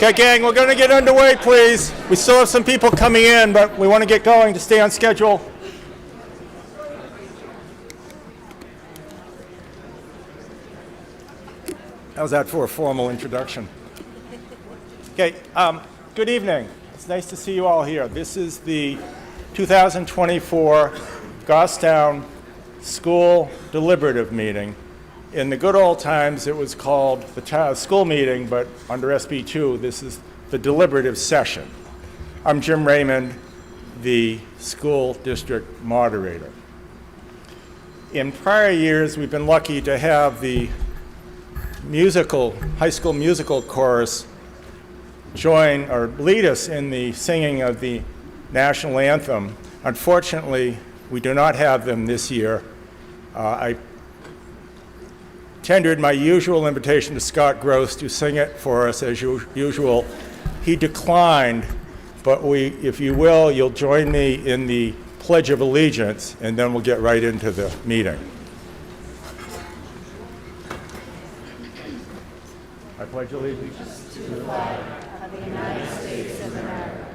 Okay, gang, we're going to get underway, please. We still have some people coming in, but we want to get going to stay on schedule. How's that for a formal introduction? Okay, good evening. It's nice to see you all here. This is the 2024 Goffstown School Deliberative Meeting. In the good old times, it was called the school meeting, but under SB 2, this is the deliberative session. I'm Jim Raymond, the school district moderator. In prior years, we've been lucky to have the high school musical chorus join or lead us in the singing of the national anthem. Unfortunately, we do not have them this year. I tendered my usual invitation to Scott Gross to sing it for us as usual. He declined, but if you will, you'll join me in the Pledge of Allegiance, and then we'll get right into the meeting. I pledge allegiance to the flag of the United States of America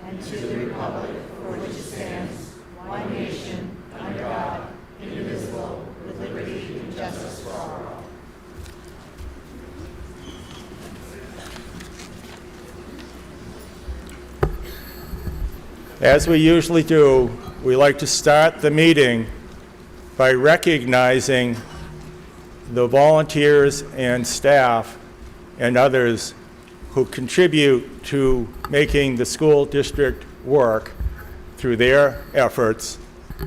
and to the republic for which it stands, one nation, under God, indivisible, with liberty and justice for all. As we usually do, we like to start the meeting by recognizing the volunteers and staff and others who contribute to making the school district work through their efforts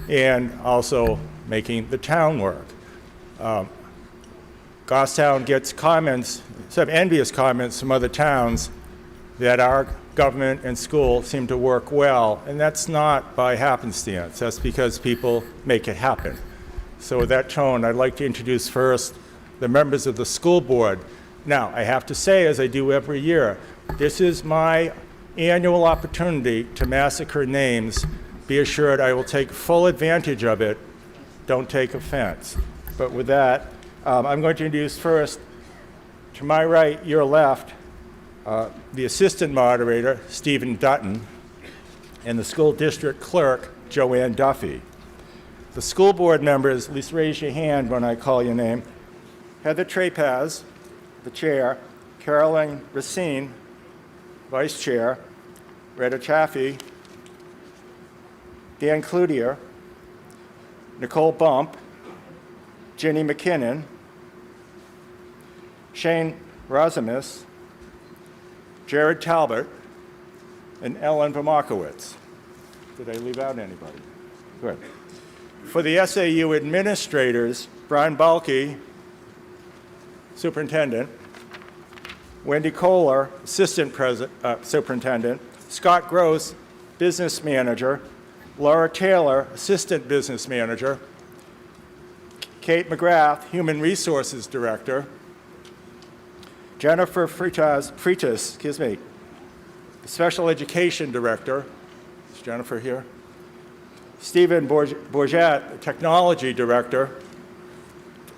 and also making the town work. Goffstown gets comments, some envious comments from other towns that our government and school seem to work well, and that's not by happenstance. That's because people make it happen. So with that tone, I'd like to introduce first the members of the school board. Now, I have to say, as I do every year, this is my annual opportunity to massacre names. Be assured I will take full advantage of it. Don't take offense. But with that, I'm going to introduce first, to my right, your left, the assistant moderator, Stephen Dutton, and the school district clerk, Joanne Duffy. The school board members, at least raise your hand when I call your name. Heather Trapaz, the chair, Caroline Racine, vice chair, Retta Chaffee, Dan Cloutier, Nicole Bump, Jenny McKinnon, Shane Razamis, Jared Talbot, and Ellen Vomakowitz. Did I leave out anybody? Good. For the SAU administrators, Brian Balke, superintendent, Wendy Kohler, assistant superintendent, Scott Gross, business manager, Laura Taylor, assistant business manager, Kate McGrath, human resources director, Jennifer Freitas, special education director. Is Jennifer here? Stephen Bourget, technology director.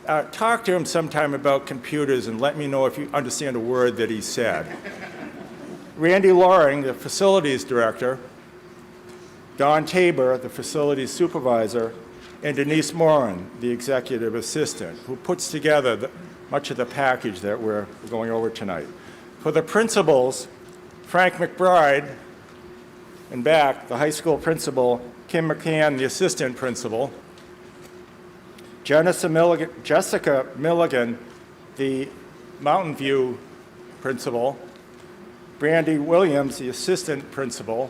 Talk to him sometime about computers and let me know if you understand a word that he said. Randy Loring, the facilities director. Don Tabor, the facilities supervisor. And Denise Morin, the executive assistant, who puts together much of the package that we're going over tonight. For the principals, Frank McBride, and back, the high school principal, Kim McCann, the assistant principal, Jessica Milligan, the Mountain View principal, Brandy Williams, the assistant principal,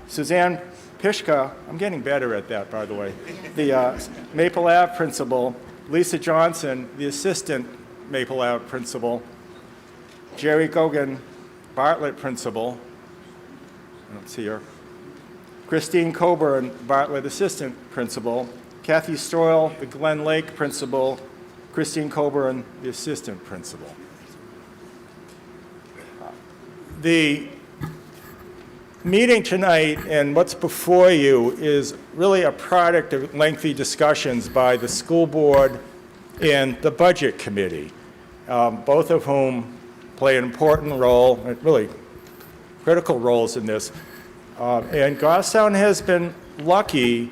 Suzanne Pishka, I'm getting better at that, by the way, the Maple Ave principal, Lisa Johnson, the assistant Maple Ave principal, Jerry Gogan, Bartlett principal, I don't see her, Christine Coburn, Bartlett assistant principal, Kathy Stroyle, the Glen Lake principal, Christine Coburn, the assistant principal. The meeting tonight and what's before you is really a product of lengthy discussions by the school board and the budget committee, both of whom play an important role, really critical roles in this. And Goffstown has been lucky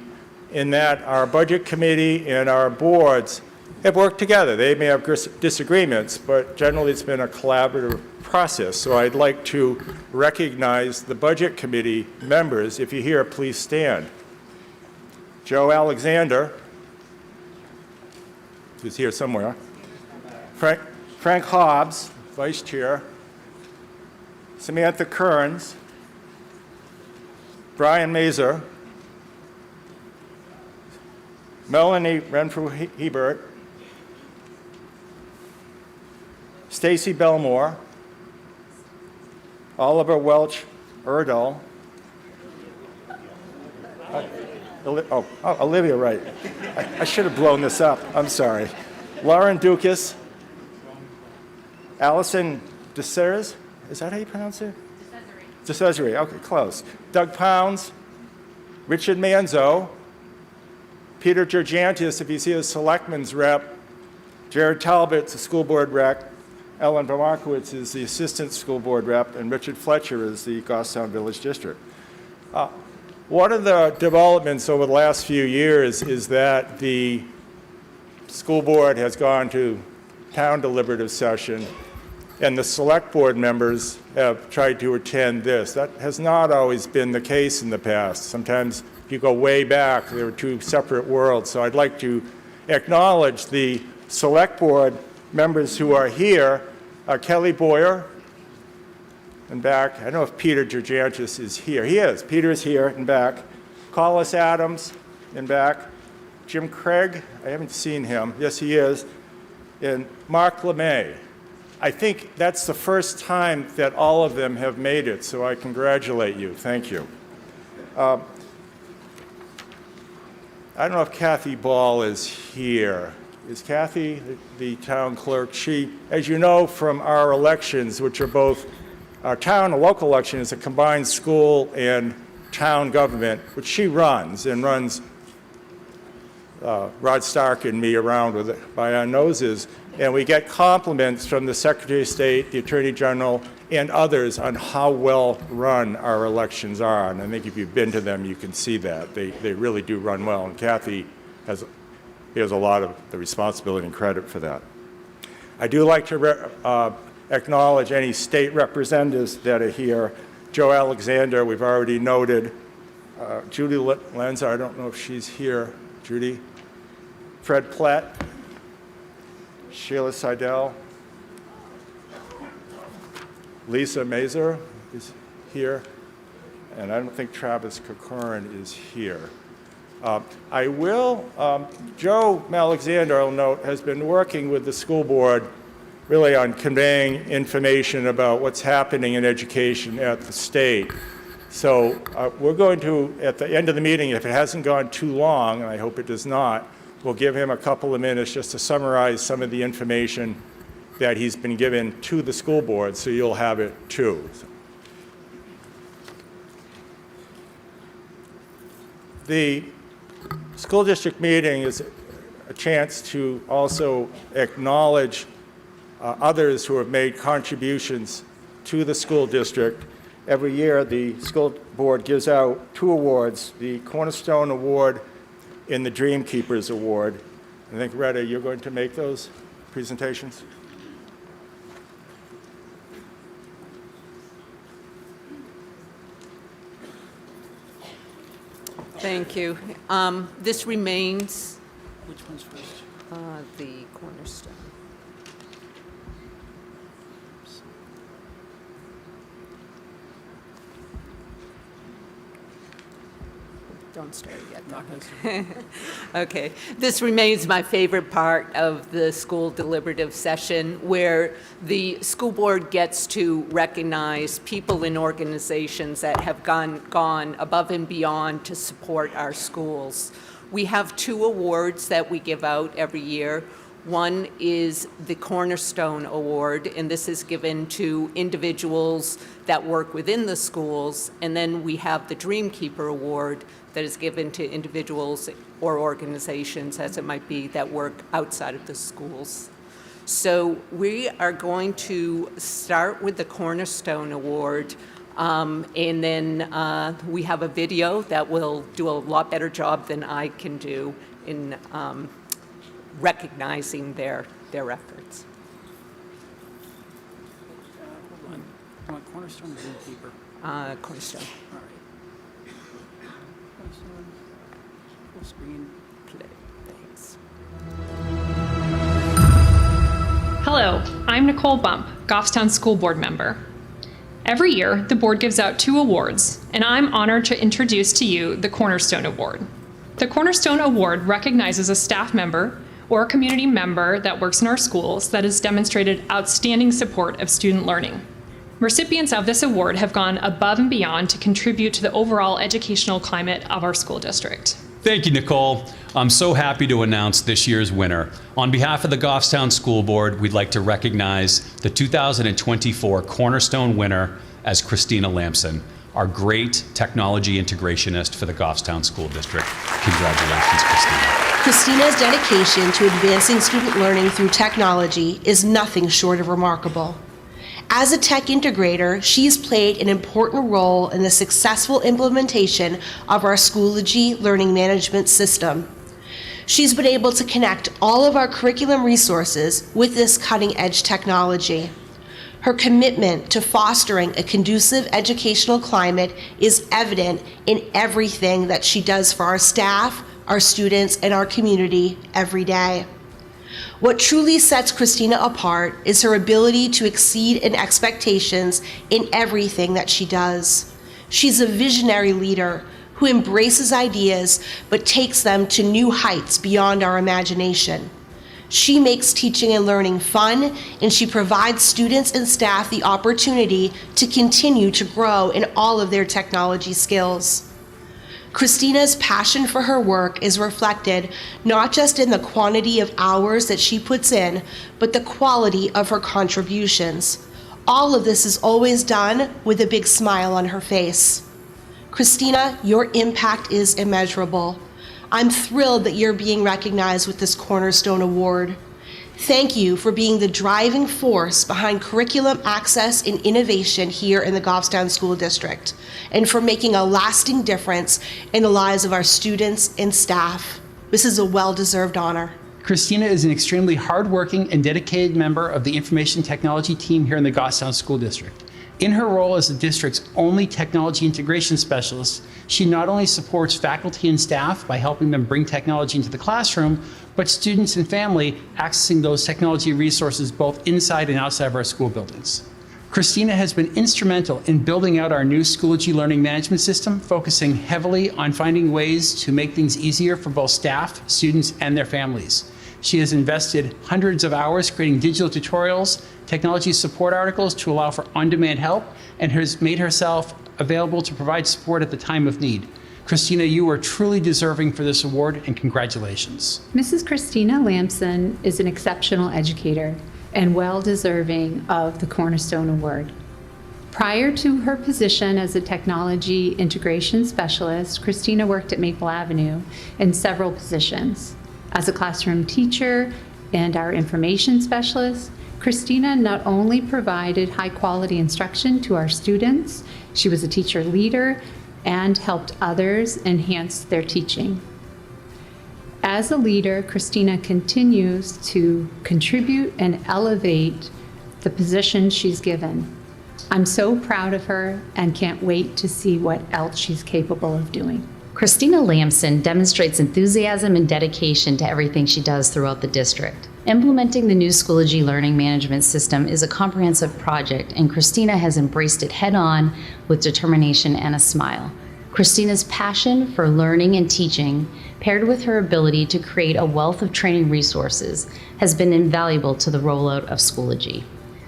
in that our budget committee and our boards have worked together. They may have disagreements, but generally it's been a collaborative process. So I'd like to recognize the budget committee members. If you're here, please stand. Joe Alexander, who's here somewhere. Frank Hobbs, vice chair. Samantha Kearns. Brian Mazer. Melanie Renfrew-Hebert. Stacy Belmore. Oliver Welch Erdel. Olivia, right. I should have blown this up. I'm sorry. Lauren Dukas. Allison DeCesare. Is that how you pronounce it? DeCesare. Okay, close. Doug Pounds. Richard Manzo. Peter Georgiantis, if he's here, selectman's rep. Jared Talbot's the school board rep. Ellen Markowitz is the assistant school board rep, and Richard Fletcher is the Goffstown Village District. One of the developments over the last few years is that the school board has gone to town deliberative session, and the select board members have tried to attend this. That has not always been the case in the past. Sometimes if you go way back, there were two separate worlds. So I'd like to acknowledge the select board members who are here. Kelly Boyer, in back. I don't know if Peter Georgiantis is here. He is. Peter is here in back. Collis Adams in back. Jim Craig, I haven't seen him. Yes, he is. And Mark LeMay. I think that's the first time that all of them have made it, so I congratulate you. Thank you. I don't know if Kathy Ball is here. Is Kathy the town clerk? She, as you know from our elections, which are both our town and local election, is a combined school and town government, which she runs and runs Rod Stark and me around with it by our noses. And we get compliments from the Secretary of State, the Attorney General, and others on how well run our elections are. And I think if you've been to them, you can see that. They really do run well. And Kathy has a lot of the responsibility and credit for that. I do like to acknowledge any state representatives that are here. Joe Alexander, we've already noted. Judy Lenza, I don't know if she's here. Judy. Fred Platt. Sheila Seidel. Lisa Mazer is here. And I don't think Travis Corcoran is here. I will, Joe Alexander, I'll note, has been working with the school board really on conveying information about what's happening in education at the state. So we're going to, at the end of the meeting, if it hasn't gone too long, and I hope it does not, we'll give him a couple of minutes just to summarize some of the information that he's been given to the school board, so you'll have it too. The school district meeting is a chance to also acknowledge others who have made contributions to the school district. Every year, the school board gives out 2 awards, the Cornerstone Award and the Dream Keepers Award. I think, Retta, you're going to make those presentations? Thank you. This remains Which one's first? the cornerstone. Don't start yet. Not gonna say. Okay. This remains my favorite part of the school deliberative session, where the school board gets to recognize people and organizations that have gone above and beyond to support our schools. We have 2 awards that we give out every year. One is the Cornerstone Award, and this is given to individuals that work within the schools. And then we have the Dream Keeper Award that is given to individuals or organizations, as it might be, that work outside of the schools. So we are going to start with the Cornerstone Award, and then we have a video that will do a lot better job than I can do in recognizing their efforts. Hold on. You want Cornerstone or Green Paper? Cornerstone. All right. Cornerstone, full screen. Play. Thanks. Hello, I'm Nicole Bump, Goffstown School Board member. Every year, the board gives out 2 awards, and I'm honored to introduce to you the Cornerstone Award. The Cornerstone Award recognizes a staff member or a community member that works in our schools that has demonstrated outstanding support of student learning. Recipients of this award have gone above and beyond to contribute to the overall educational climate of our school district. Thank you, Nicole. I'm so happy to announce this year's winner. On behalf of the Goffstown School Board, we'd like to recognize the 2024 Cornerstone winner as Christina Lamson, our great technology integrationist for the Goffstown School District. Congratulations, Christina. Christina's dedication to advancing student learning through technology is nothing short of remarkable. As a tech integrator, she's played an important role in the successful implementation of our Schoology learning management system. She's been able to connect all of our curriculum resources with this cutting-edge technology. Her commitment to fostering a conducive educational climate is evident in everything that she does for our staff, our students, and our community every day. What truly sets Christina apart is her ability to exceed in expectations in everything that she does. She's a visionary leader who embraces ideas but takes them to new heights beyond our imagination. She makes teaching and learning fun, and she provides students and staff the opportunity to continue to grow in all of their technology skills. Christina's passion for her work is reflected not just in the quantity of hours that she puts in, but the quality of her contributions. All of this is always done with a big smile on her face. Christina, your impact is immeasurable. I'm thrilled that you're being recognized with this Cornerstone Award. Thank you for being the driving force behind curriculum access and innovation here in the Goffstown School District, and for making a lasting difference in the lives of our students and staff. This is a well-deserved honor. Christina is an extremely hardworking and dedicated member of the information technology team here in the Goffstown School District. In her role as the district's only technology integration specialist, she not only supports faculty and staff by helping them bring technology into the classroom, but students and family accessing those technology resources both inside and outside of our school buildings. Christina has been instrumental in building out our new Schoology learning management system, focusing heavily on finding ways to make things easier for both staff, students, and their families. She has invested hundreds of hours creating digital tutorials, technology support articles to allow for on-demand help, and has made herself available to provide support at the time of need. Christina, you are truly deserving for this award, and congratulations. Mrs. Christina Lamson is an exceptional educator and well-deserving of the Cornerstone Award. Prior to her position as a technology integration specialist, Christina worked at Maple Avenue in several positions. As a classroom teacher and our information specialist, Christina not only provided high-quality instruction to our students, she was a teacher leader and helped others enhance their teaching. As a leader, Christina continues to contribute and elevate the position she's given. I'm so proud of her and can't wait to see what else she's capable of doing. Christina Lamson demonstrates enthusiasm and dedication to everything she does throughout the district. Implementing the new Schoology learning management system is a comprehensive project, and Christina has embraced it head-on with determination and a smile. Christina's passion for learning and teaching, paired with her ability to create a wealth of training resources, has been invaluable to the rollout of Schoology.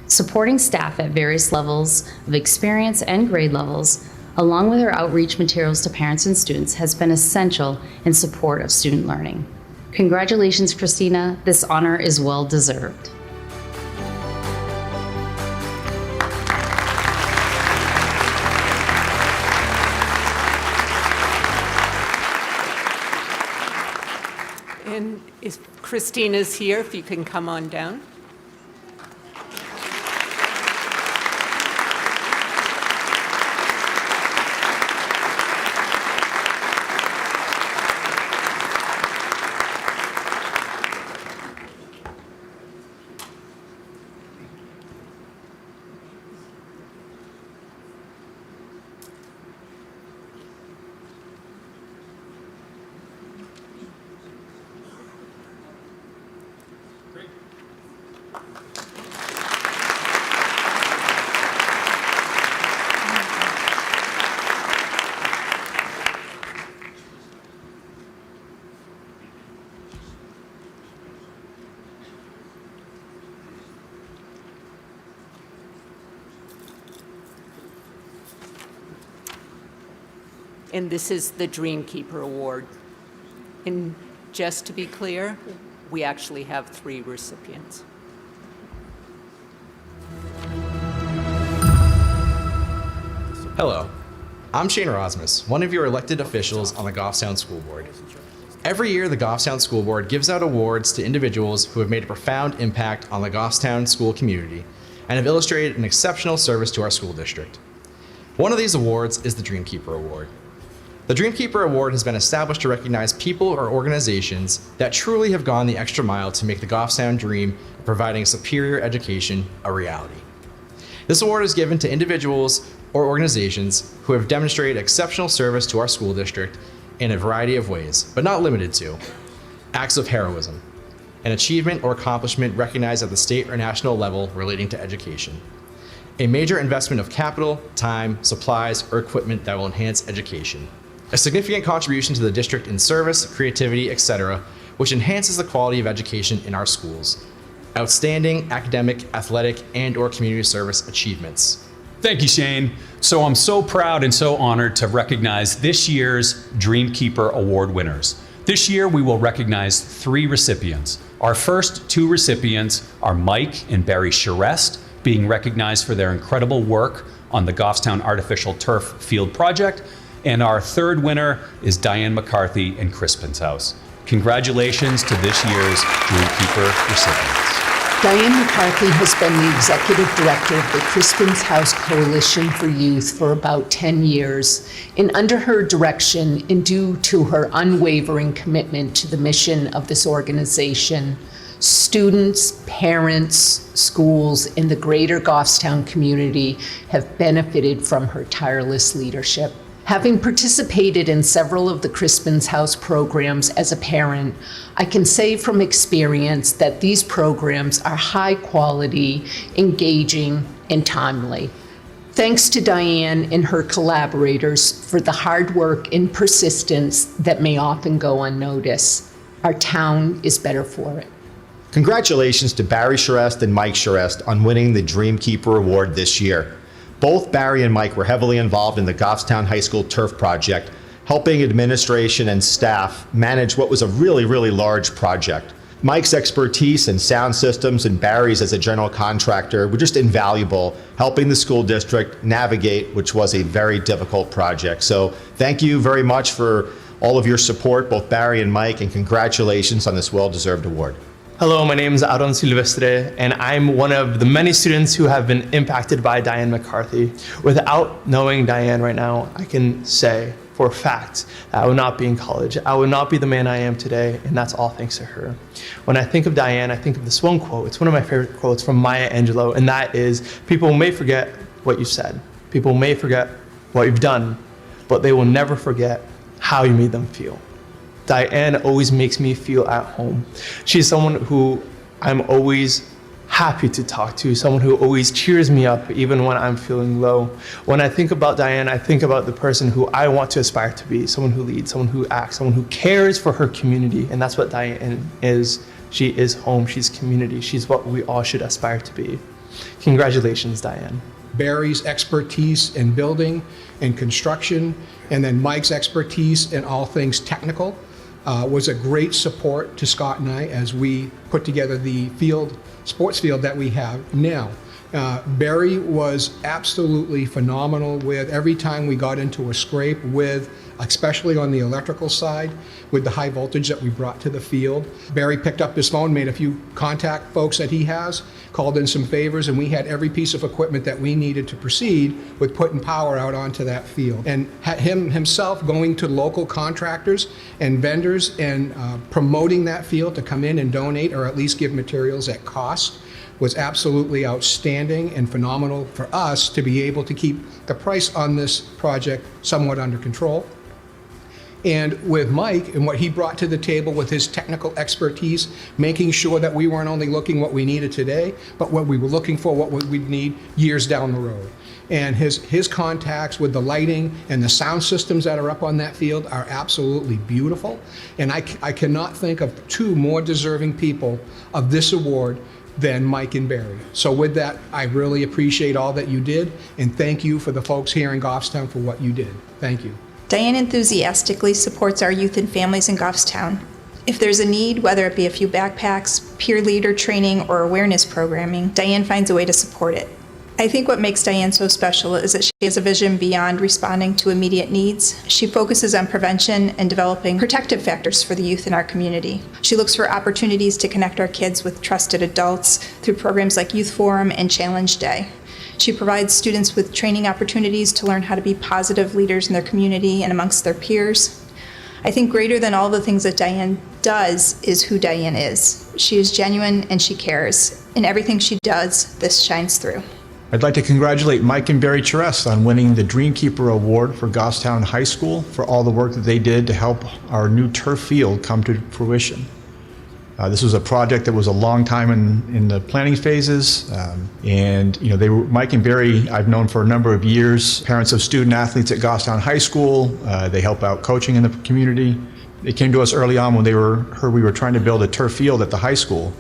Supporting staff at various levels of experience and grade levels, along with her outreach materials to parents and students, has been essential in support of student learning. Congratulations, Christina. This honor is well deserved. And if Christina's here, if you can come on down. and this is the Dreamkeeper Award. And just to be clear, we actually have 3 recipients. Hello, I'm Shane Erasmus, one of your elected officials on the Goffstown School Board. Every year, the Goffstown School Board gives out awards to individuals who have made a profound impact on the Goffstown school community and have illustrated an exceptional service to our school district. One of these awards is the Dreamkeeper Award. The Dreamkeeper Award has been established to recognize people or organizations that truly have gone the extra mile to make the Goffstown dream of providing a superior education a reality. This award is given to individuals or organizations who have demonstrated exceptional service to our school district in a variety of ways, but not limited to acts of heroism, an achievement or accomplishment recognized at the state or national level relating to education, a major investment of capital, time, supplies, or equipment that will enhance education, a significant contribution to the district in service, creativity, etc., which enhances the quality of education in our schools, outstanding academic, athletic, and/or community service achievements. Thank you, Shane. So I'm so proud and so honored to recognize this year's Dreamkeeper Award winners. This year, we will recognize 3 recipients. Our first 2 recipients are Mike and Barry Charest, being recognized for their incredible work on the Goffstown Artificial Turf Field Project. And our third winner is Diane McCarthy in Crispin's House. Congratulations to this year's Dreamkeeper recipients. Diane McCarthy has been the executive director of the Crispin's House Coalition for Youth for about 10 years. And under her direction, and due to her unwavering commitment to the mission of this organization, students, parents, schools, and the greater Goffstown community have benefited from her tireless leadership. Having participated in several of the Crispin's House programs as a parent, I can say from experience that these programs are high quality, engaging, and timely. Thanks to Diane and her collaborators for the hard work and persistence that may often go unnoticed. Our town is better for it. Congratulations to Barry Charest and Mike Charest on winning the Dreamkeeper Award this year. Both Barry and Mike were heavily involved in the Goffstown High School Turf Project, helping administration and staff manage what was a really large project. Mike's expertise in sound systems and Barry's as a general contractor were just invaluable, helping the school district navigate, which was a very difficult project. So thank you very much for all of your support, both Barry and Mike, and congratulations on this well-deserved award. Hello, my name is Aaron Silvestre, and I'm one of the many students who have been impacted by Diane McCarthy. Without knowing Diane right now, I can say for a fact that I would not be in college. I would not be the man I am today, and that's all thanks to her. When I think of Diane, I think of this one quote. It's one of my favorite quotes from Maya Angelou, and that is, people may forget what you said. People may forget what you've done, but they will never forget how you made them feel. Diane always makes me feel at home. She's someone who I'm always happy to talk to, someone who always cheers me up even when I'm feeling low. When I think about Diane, I think about the person who I want to aspire to be, someone who leads, someone who acts, someone who cares for her community, and that's what Diane is. She is home, she's community, she's what we all should aspire to be. Congratulations, Diane. Barry's expertise in building and construction, and then Mike's expertise in all things technical was a great support to Scott and I as we put together the sports field that we have now. Barry was absolutely phenomenal with every time we got into a scrape with, especially on the electrical side, with the high voltage that we brought to the field. Barry picked up his phone, made a few contact folks that he has, called in some favors, and we had every piece of equipment that we needed to proceed with putting power out onto that field. And him himself going to local contractors and vendors and promoting that field to come in and donate or at least give materials at cost was absolutely outstanding and phenomenal for us to be able to keep the price on this project somewhat under control. And with Mike and what he brought to the table with his technical expertise, making sure that we weren't only looking what we needed today, but what we were looking for, what we'd need years down the road. And his contacts with the lighting and the sound systems that are up on that field are absolutely beautiful. And I cannot think of two more deserving people of this award than Mike and Barry. So with that, I really appreciate all that you did, and thank you for the folks here in Goffstown for what you did. Thank you. Diane enthusiastically supports our youth and families in Goffstown. If there's a need, whether it be a few backpacks, peer leader training, or awareness programming, Diane finds a way to support it. I think what makes Diane so special is that she has a vision beyond responding to immediate needs. She focuses on prevention and developing protective factors for the youth in our community. She looks for opportunities to connect our kids with trusted adults through programs like Youth Forum and Challenge Day. She provides students with training opportunities to learn how to be positive leaders in their community and amongst their peers. I think greater than all the things that Diane does is who Diane is. She is genuine and she cares. In everything she does, this shines through. I'd like to congratulate Mike and Barry Charest on winning the Dreamkeeper Award for Goffstown High School for all the work that they did to help our new turf field come to fruition. This was a project that was a long time in the planning phases, and Mike and Barry I've known for a number of years, parents of student athletes at Goffstown High School. They help out coaching in the community. They came to us early on when they heard we were trying to build a turf field at the high school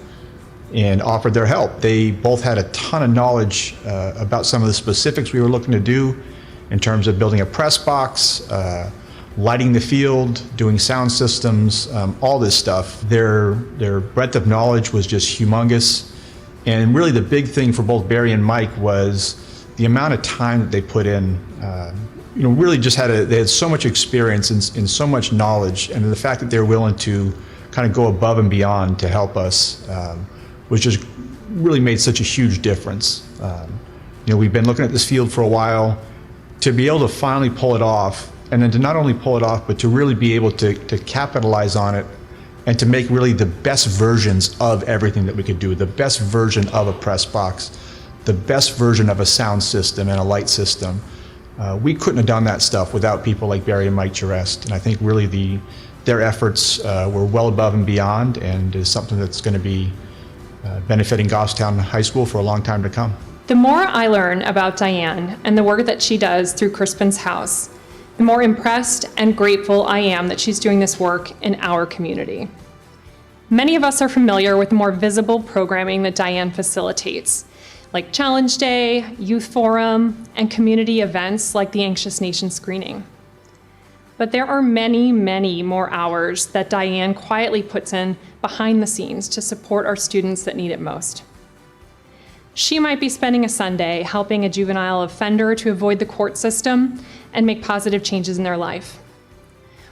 and offered their help. They both had a ton of knowledge about some of the specifics we were looking to do in terms of building a press box, lighting the field, doing sound systems, all this stuff. Their breadth of knowledge was just humongous. And really the big thing for both Barry and Mike was the amount of time that they put in. Really just they had so much experience and so much knowledge, and the fact that they were willing to kind of go above and beyond to help us was just really made such a huge difference. We've been looking at this field for a while. To be able to finally pull it off, and then to not only pull it off, but to really be able to capitalize on it and to make really the best versions of everything that we could do, the best version of a press box, the best version of a sound system and a light system. We couldn't have done that stuff without people like Barry and Mike Charest, and I think really their efforts were well above and beyond, and is something that's going to be benefiting Goffstown High School for a long time to come. The more I learn about Diane and the work that she does through Crispin's House, the more impressed and grateful I am that she's doing this work in our community. Many of us are familiar with the more visible programming that Diane facilitates, like Challenge Day, Youth Forum, and community events like the Anxious Nation screening. But there are many, many more hours that Diane quietly puts in behind the scenes to support our students that need it most. She might be spending a Sunday helping a juvenile offender to avoid the court system and make positive changes in their life.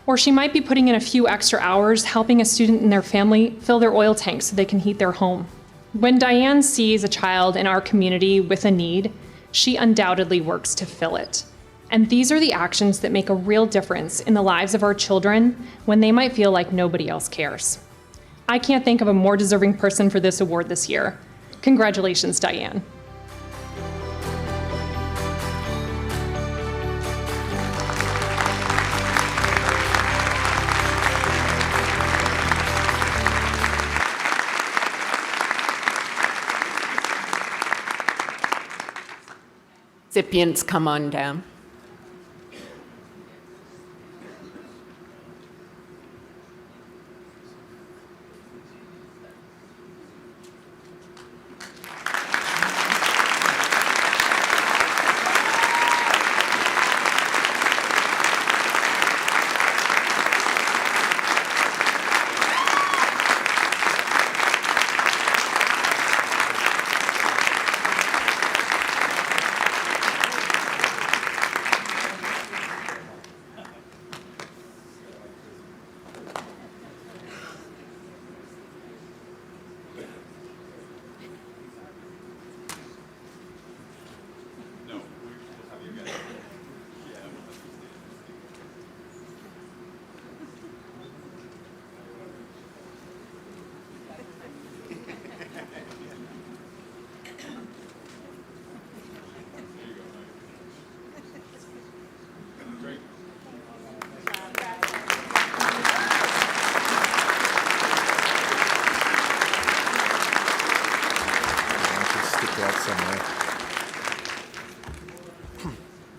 Or she might be putting in a few extra hours helping a student and their family fill their oil tanks so they can heat their home. When Diane sees a child in our community with a need, she undoubtedly works to fill it. And these are the actions that make a real difference in the lives of our children when they might feel like nobody else cares. I can't think of a more deserving person for this award this year. Congratulations, Diane. Recipients, come on down.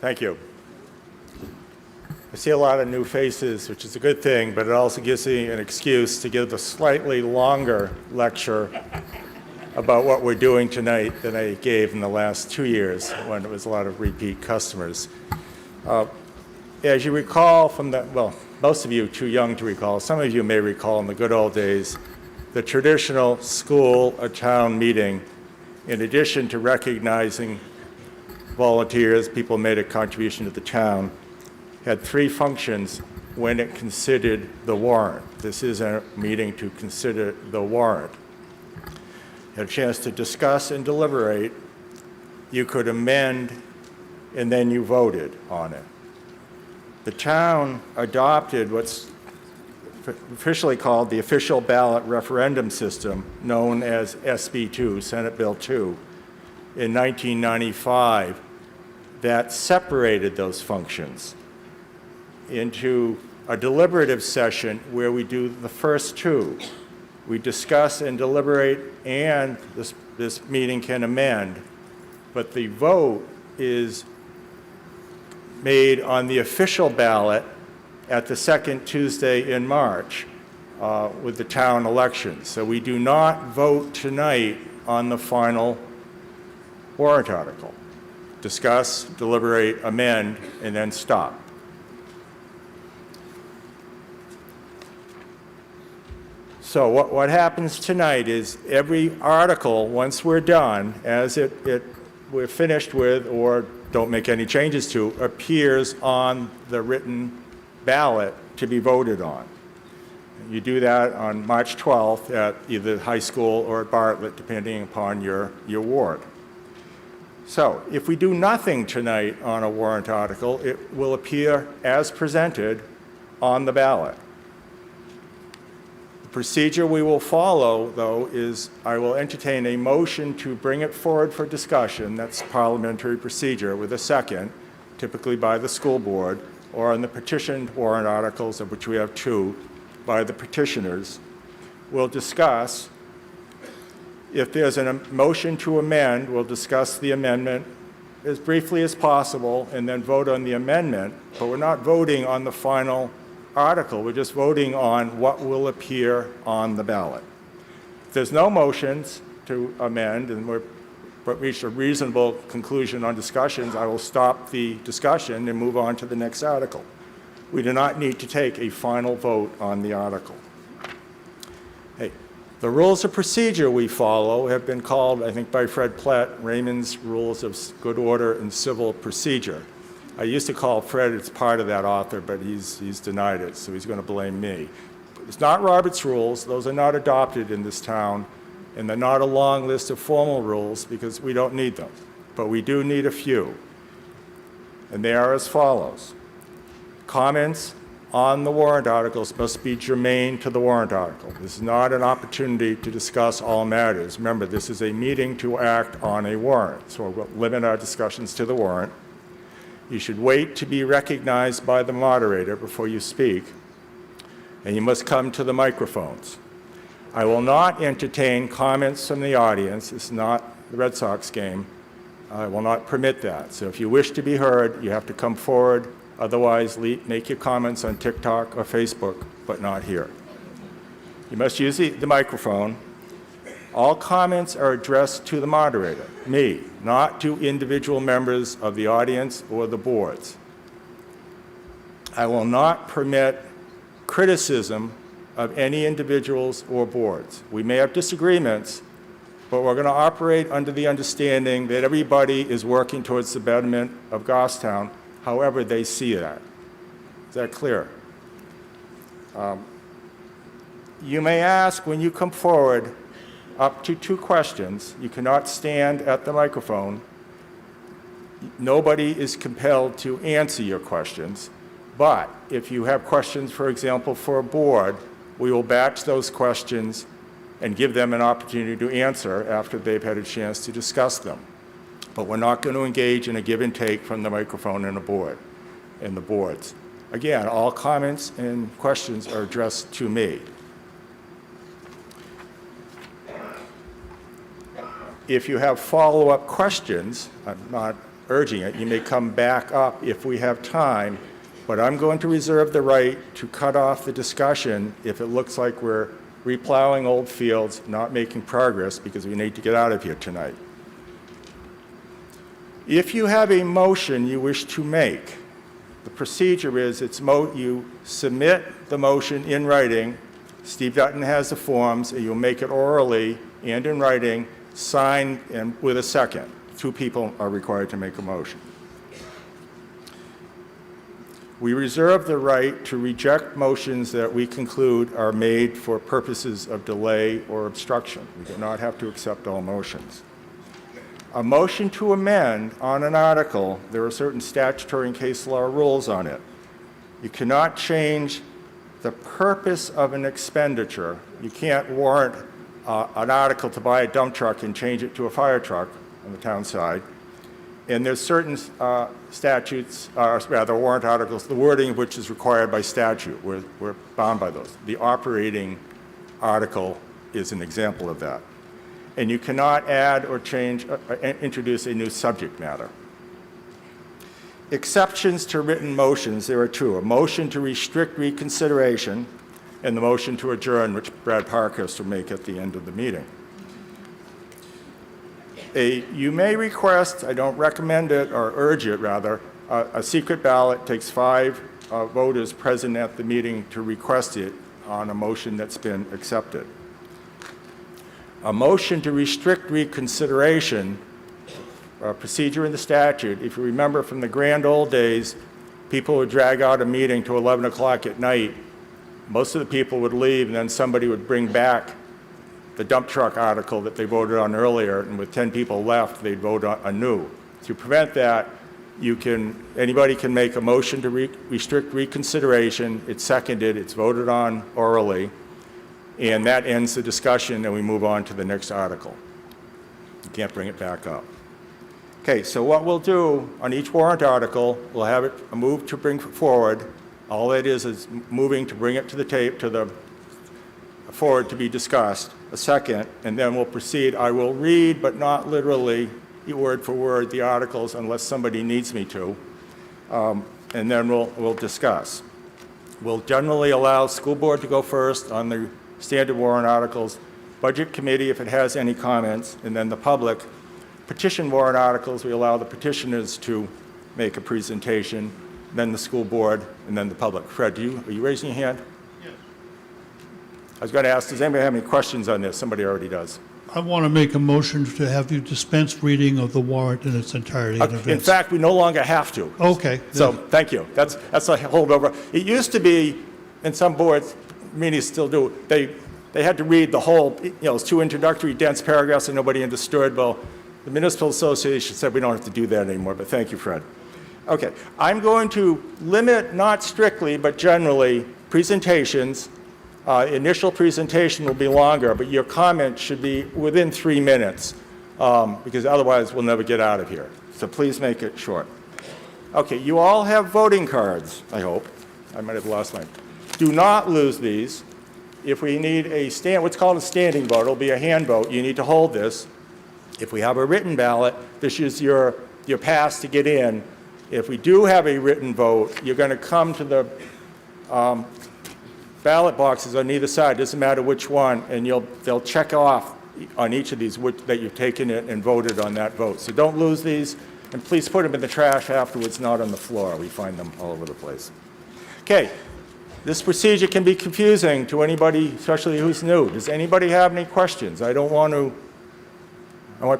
Thank you. I see a lot of new faces, which is a good thing, but it also gives me an excuse to give a slightly longer lecture about what we're doing tonight than I gave in the last 2 years when it was a lot of repeat customers. as you recall from the, well, most of you too young to recall, some of you may recall in the good old days, the traditional school or town meeting, in addition to recognizing volunteers, people made a contribution to the town, had 3 functions when it considered the warrant. This is a meeting to consider the warrant. Had a chance to discuss and deliberate. You could amend, and then you voted on it. The town adopted what's officially called the official ballot referendum system, known as SB2, Senate Bill 2, in 1995, that separated those functions into a deliberative session where we do the first 2. We discuss and deliberate, and this meeting can amend, but the vote is made on the official ballot at the second Tuesday in March with the town elections. So we do not vote tonight on the final warrant article. Discuss, deliberate, amend, and then stop. So what happens tonight is every article, once we're done, as we're finished with or don't make any changes to, appears on the written ballot to be voted on. You do that on March 12th at either high school or at Bartlett, depending upon your ward. So if we do nothing tonight on a warrant article, it will appear as presented on the ballot. The procedure we will follow, though, is I will entertain a motion to bring it forward for discussion. That's parliamentary procedure with a second, typically by the school board, or on the petitioned warrant articles, of which we have 2, by the petitioners. We'll discuss. If there's a motion to amend, we'll discuss the amendment as briefly as possible and then vote on the amendment, but we're not voting on the final article. We're just voting on what will appear on the ballot. If there's no motions to amend and we've reached a reasonable conclusion on discussions, I will stop the discussion and move on to the next article. We do not need to take a final vote on the article. The rules of procedure we follow have been called, I think by Fred Platt, Raymond's Rules of Good Order and Civil Procedure. I used to call Fred as part of that author, but he's denied it, so he's going to blame me. It's not Robert's rules. Those are not adopted in this town, and they're not a long list of formal rules because we don't need them. But we do need a few, and they are as follows. Comments on the warrant articles must be germane to the warrant article. This is not an opportunity to discuss all matters. Remember, this is a meeting to act on a warrant, so we'll limit our discussions to the warrant. You should wait to be recognized by the moderator before you speak, and you must come to the microphones. I will not entertain comments from the audience. It's not the Red Sox game. I will not permit that. So if you wish to be heard, you have to come forward. Otherwise, make your comments on TikTok or Facebook, but not here. You must use the microphone. All comments are addressed to the moderator, me, not to individual members of the audience or the boards. I will not permit criticism of any individuals or boards. We may have disagreements, but we're going to operate under the understanding that everybody is working towards the betterment of Goffstown, however they see that. Is that clear? You may ask when you come forward up to 2 questions. You cannot stand at the microphone. Nobody is compelled to answer your questions. But if you have questions, for example, for a board, we will batch those questions and give them an opportunity to answer after they've had a chance to discuss them. But we're not going to engage in a give and take from the microphone and the boards. Again, all comments and questions are addressed to me. If you have follow-up questions, I'm not urging it, you may come back up if we have time, but I'm going to reserve the right to cut off the discussion if it looks like we're replowing old fields, not making progress because we need to get out of here tonight. If you have a motion you wish to make, The procedure is you submit the motion in writing. Steve Dutton has the forms, and you'll make it orally and in writing, signed and with a second. 2 people are required to make a motion. We reserve the right to reject motions that we conclude are made for purposes of delay or obstruction. We do not have to accept all motions. A motion to amend on an article, there are certain statutory and case law rules on it. You cannot change the purpose of an expenditure. You can't warrant an article to buy a dump truck and change it to a fire truck on the town side. And there's certain statutes, rather warrant articles, the wording of which is required by statute. We're bound by those. The operating article is an example of that. And you cannot add or change, introduce a new subject matter. Exceptions to written motions, there are 2. A motion to restrict reconsideration and the motion to adjourn, which Brad Parkhurst will make at the end of the meeting. You may request, I don't recommend it, or urge it rather, a secret ballot. Takes 5 voters present at the meeting to request it on a motion that's been accepted. A motion to restrict reconsideration, procedure in the statute. If you remember from the grand old days, people would drag out a meeting to 11 o'clock at night. Most of the people would leave, and then somebody would bring back the dump truck article that they voted on earlier, and with 10 people left, they'd vote on anew. To prevent that, anybody can make a motion to restrict reconsideration. It's seconded, it's voted on orally, and that ends the discussion, and we move on to the next article. You can't bring it back up. Okay, so what we'll do on each warrant article, we'll have it moved to bring forward. All it is moving to bring it to the tape, forward to be discussed, a second, and then we'll proceed. I will read, but not literally, word for word, the articles unless somebody needs me to, and then we'll discuss. We'll generally allow school board to go first on the standard warrant articles, budget committee if it has any comments, and then the public. Petition warrant articles, we allow the petitioners to make a presentation, then the school board, and then the public. Fred, are you raising your hand? Yes. I was going to ask, does anybody have any questions on this? Somebody already does. I want to make a motion to have you dispense reading of the warrant in its entirety. In fact, we no longer have to. Okay. So, thank you. That's a holdover. It used to be, and some boards, meetings still do, they had to read the whole, it's 2 introductory dense paragraphs that nobody understood. Well, the Municipal Association said we don't have to do that anymore, but thank you, Fred. Okay, I'm going to limit, not strictly, but generally, presentations. Initial presentation will be longer, but your comment should be within 3 minutes, because otherwise we'll never get out of here. So please make it short. Okay, you all have voting cards, I hope. I might have lost mine. Do not lose these. If we need what's called a standing vote, it'll be a hand vote. You need to hold this. If we have a written ballot, this is your pass to get in. If we do have a written vote, you're going to come to the ballot boxes on either side, doesn't matter which one, and they'll check off on each of these that you've taken it and voted on that vote. So don't lose these, and please put them in the trash afterwards, not on the floor. We find them all over the place. Okay, this procedure can be confusing to anybody, especially who's new. Does anybody have any questions? I want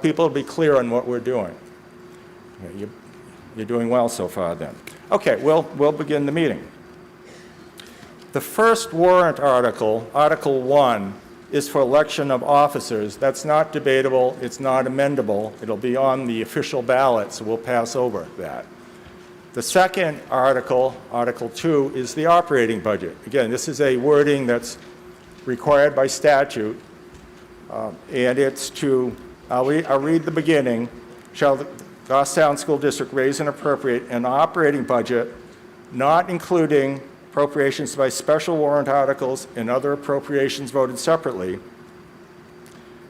people to be clear on what we're doing. You're doing well so far then. Okay, we'll begin the meeting. The first warrant article, Article 1, is for election of officers. That's not debatable, it's not amendable. It'll be on the official ballot, so we'll pass over that. The second article, Article 2, is the operating budget. Again, this is a wording that's required by statute, and it's to, I'll read the beginning. Shall the Goffstown School District raise and appropriate an operating budget, not including appropriations by special warrant articles and other appropriations voted separately,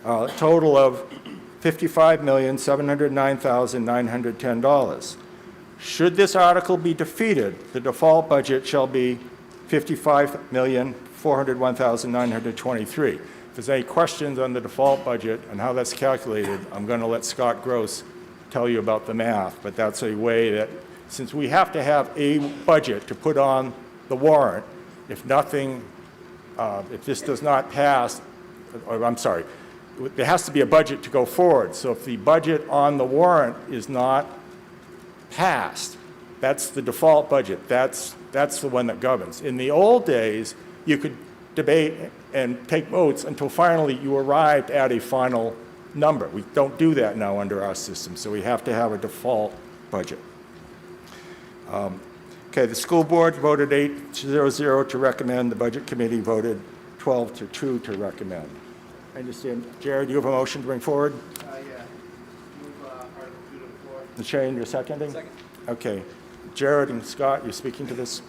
a total of $55,709,910. Should this article be defeated, the default budget shall be $55,401,923. If there's any questions on the default budget and how that's calculated, I'm going to let Scott Gross tell you about the math, but that's a way that since we have to have a budget to put on the warrant, if nothing, if this does not pass, or I'm sorry, there has to be a budget to go forward. So if the budget on the warrant is not passed, that's the default budget. That's the one that governs. In the old days, you could debate and take votes until finally you arrived at a final number. We don't do that now under our system, so we have to have a default budget. Okay, the school board voted 8-0-0 to recommend. The budget committee voted 12-2 to recommend. I understand. Jared, you have a motion to bring forward? Yeah. Move Article 2 to the floor. Shane, you're seconding? Second. Okay. Jared and Scott, you're speaking to this?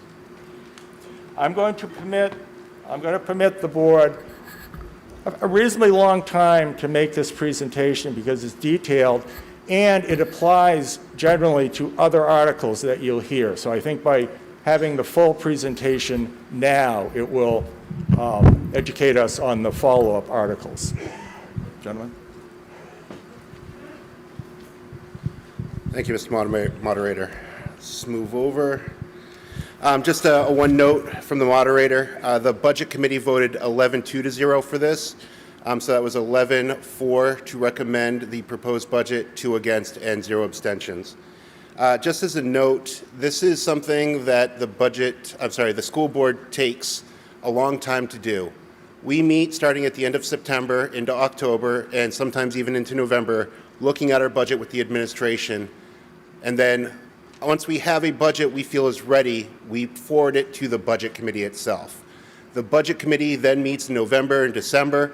I'm going to permit the board a reasonably long time to make this presentation because it's detailed and it applies generally to other articles that you'll hear. So I think by having the full presentation now, it will educate us on the follow-up articles. Gentlemen? Thank you, Mr. Moderator. Let's move over. Just a one note from the moderator. The Budget Committee voted 11-2-0 for this. So that was 11-4 to recommend the proposed budget, 2 against, and 0 abstentions. Just as a note, this is something that the school board takes a long time to do. We meet starting at the end of September into October and sometimes even into November, looking at our budget with the administration. And then once we have a budget we feel is ready, we forward it to the Budget Committee itself. The Budget Committee then meets in November and December,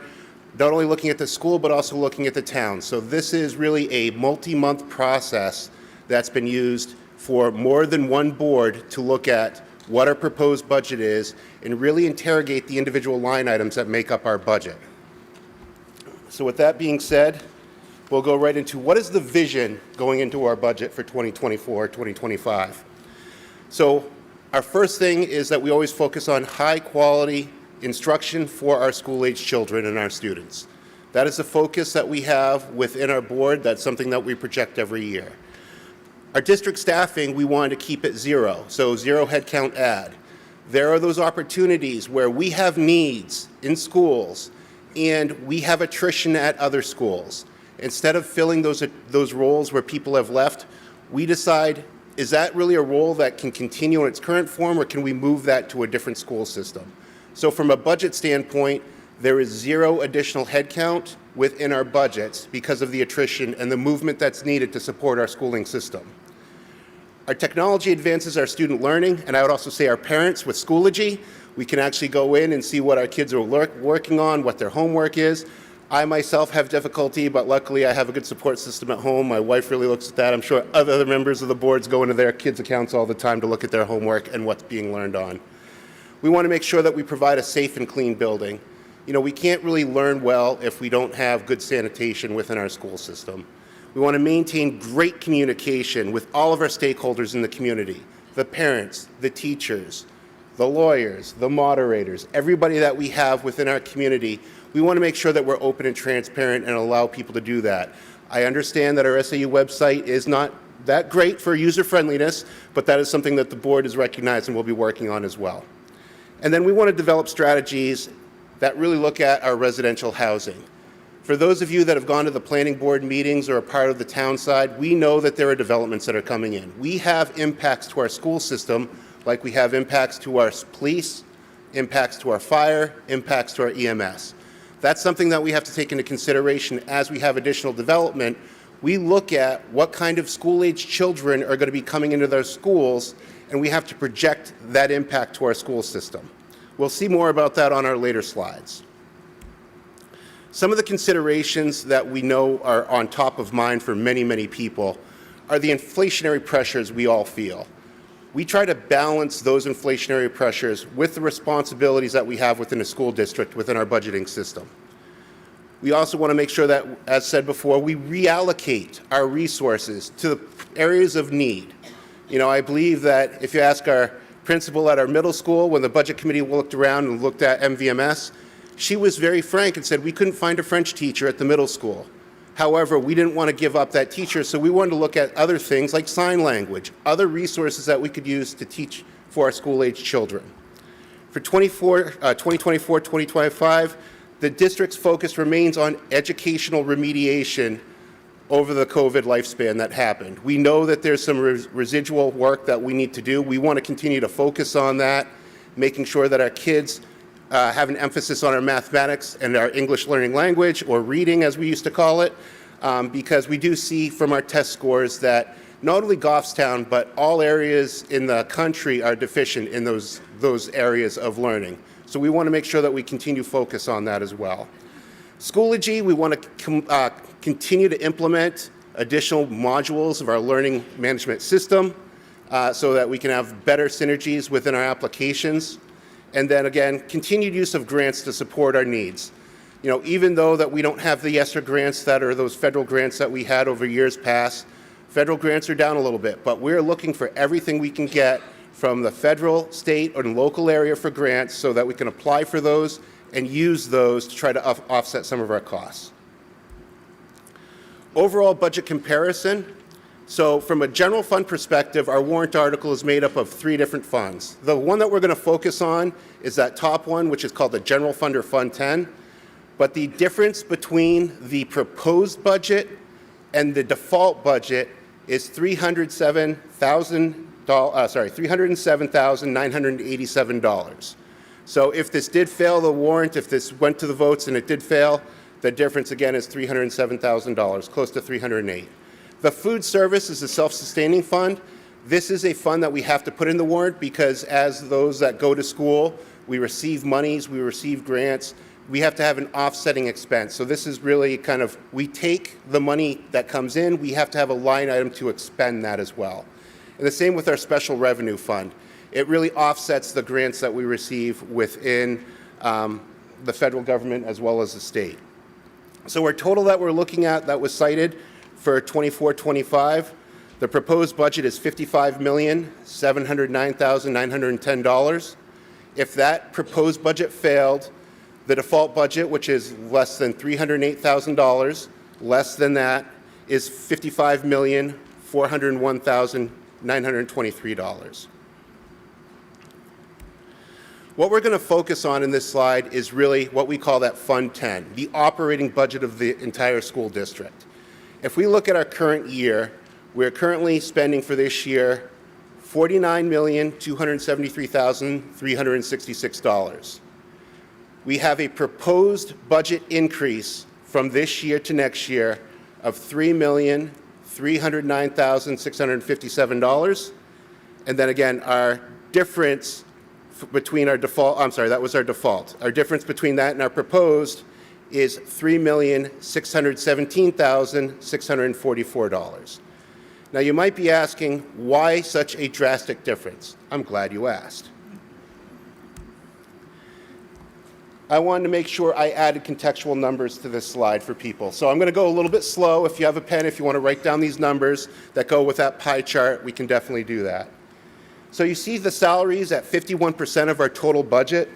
not only looking at the school, but also looking at the town. So this is really a multi-month process that's been used for more than one board to look at what our proposed budget is and really interrogate the individual line items that make up our budget. So with that being said, we'll go right into what is the vision going into our budget for 2024, 2025. So our first thing is that we always focus on high quality instruction for our school-age children and our students. That is the focus that we have within our board. That's something that we project every year. Our district staffing, we wanted to keep it 0, so 0 headcount add. There are those opportunities where we have needs in schools and we have attrition at other schools. Instead of filling those roles where people have left, we decide, is that really a role that can continue in its current form, or can we move that to a different school system? So from a budget standpoint, there is 0 additional headcount within our budgets because of the attrition and the movement that's needed to support our schooling system. Our technology advances our student learning, and I would also say our parents with Schoology. We can actually go in and see what our kids are working on, what their homework is. I myself have difficulty, but luckily I have a good support system at home. My wife really looks at that. I'm sure other members of the boards go into their kids' accounts all the time to look at their homework and what's being learned on. We want to make sure that we provide a safe and clean building. You know, we can't really learn well if we don't have good sanitation within our school system. We want to maintain great communication with all of our stakeholders in the community, the parents, the teachers, the lawyers, the moderators, everybody that we have within our community. We want to make sure that we're open and transparent and allow people to do that. I understand that our SAU website is not that great for user friendliness, but that is something that the board has recognized and will be working on as well. And then we want to develop strategies that really look at our residential housing. For those of you that have gone to the planning board meetings or are part of the town side, we know that there are developments that are coming in. We have impacts to our school system, like we have impacts to our police, impacts to our fire, impacts to our EMS. That's something that we have to take into consideration as we have additional development. We look at what kind of school-age children are going to be coming into their schools, and we have to project that impact to our school system. We'll see more about that on our later slides. Some of the considerations that we know are on top of mind for many, many people are the inflationary pressures we all feel. We try to balance those inflationary pressures with the responsibilities that we have within a school district within our budgeting system. We also want to make sure that, as said before, we reallocate our resources to the areas of need. You know, I believe that if you ask our principal at our middle school, when the budget committee looked around and looked at MVMS, she was very frank and said we couldn't find a French teacher at the middle school. However, we didn't want to give up that teacher, so we wanted to look at other things like sign language, other resources that we could use to teach for our school-age children. For 2024-2025, the district's focus remains on educational remediation over the COVID lifespan that happened. We know that there's some residual work that we need to do. We want to continue to focus on that, making sure that our kids have an emphasis on our mathematics and our English learning language, or reading as we used to call it, because we do see from our test scores that not only Goffstown, but all areas in the country are deficient in those areas of learning. So we want to make sure that we continue focus on that as well. Schoology, we want to continue to implement additional modules of our learning management system so that we can have better synergies within our applications. And then again, continued use of grants to support our needs. You know, even though that we don't have the ESSER grants that are those federal grants that we had over years past, federal grants are down a little bit, but we're looking for everything we can get from the federal, state, or local area for grants so that we can apply for those and use those to try to offset some of our costs. Overall budget comparison. So from a general fund perspective, our warrant article is made up of 3 different funds. The one that we're going to focus on is that top one, which is called the General Fund or Fund 10. But the difference between the proposed budget and the default budget is $307,987. So if this did fail the warrant, if this went to the votes and it did fail, the difference again is $307,000, close to $308,000. The food service is a self-sustaining fund. This is a fund that we have to put in the warrant because as those that go to school, we receive monies, we receive grants, we have to have an offsetting expense. So this is really kind of, we take the money that comes in, we have to have a line item to expend that as well. And the same with our special revenue fund. It really offsets the grants that we receive within the federal government as well as the state. So our total that we're looking at that was cited for 24-25, the proposed budget is $55,709,910. If that proposed budget failed, the default budget, which is less than $308,000, less than that, is $55,401,923. What we're going to focus on in this slide is really what we call that Fund 10, the operating budget of the entire school district. If we look at our current year, we're currently spending for this year $49,273,366. We have a proposed budget increase from this year to next year of $3,309,657. And then again, our difference between our default, I'm sorry, that was our default. Our difference between that and our proposed is $3,617,644. Now you might be asking, why such a drastic difference? I'm glad you asked. I wanted to make sure I added contextual numbers to this slide for people. So I'm going to go a little bit slow. If you have a pen, if you want to write down these numbers that go with that pie chart, we can definitely do that. So you see the salaries at 51% of our total budget.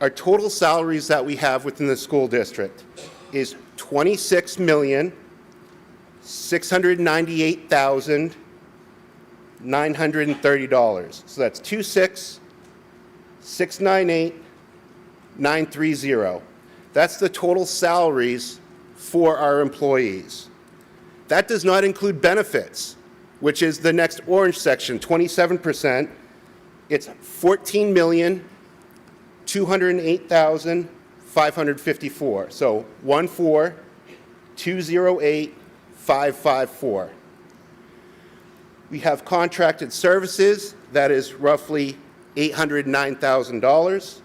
Our total salaries that we have within the school district is $26,698,930. So that's $26,698,930. That's the total salaries for our employees. That does not include benefits, which is the next orange section, 27%. It's $14,208,554. So 14,208,554. We have contracted services, that is roughly $809,000.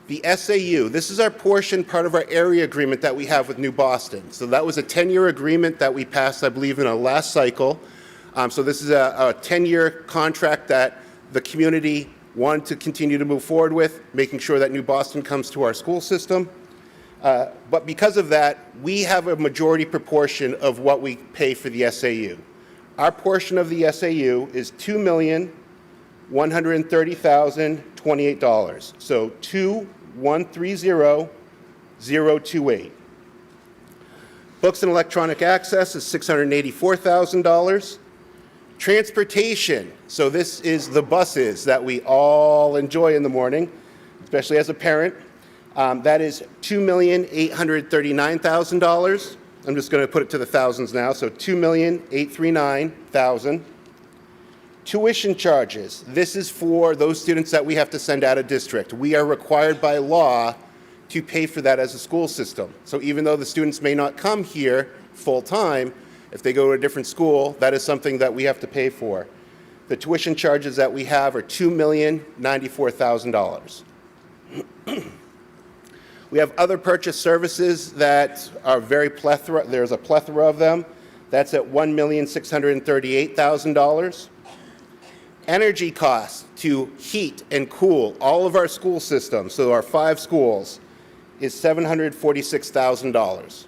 The SAU, this is our portion, part of our area agreement that we have with New Boston. So that was a 10-year agreement that we passed, I believe, in our last cycle. So this is a 10-year contract that the community wanted to continue to move forward with, making sure that New Boston comes to our school system. But because of that, we have a majority proportion of what we pay for the SAU. Our portion of the SAU is $2,130,028. So 2,130,028. Books and electronic access is $684,000. Transportation, so this is the buses that we all enjoy in the morning, especially as a parent. That is $2,839,000. I'm just going to put it to the thousands now, so $2,839,000. Tuition charges, this is for those students that we have to send out of district. We are required by law to pay for that as a school system. So even though the students may not come here full-time, if they go to a different school, that is something that we have to pay for. The tuition charges that we have are $2,094,000. We have other purchase services that are very plethora. There's a plethora of them. That's at $1,638,000. Energy costs to heat and cool all of our school systems, so our 5 schools, is $746,000.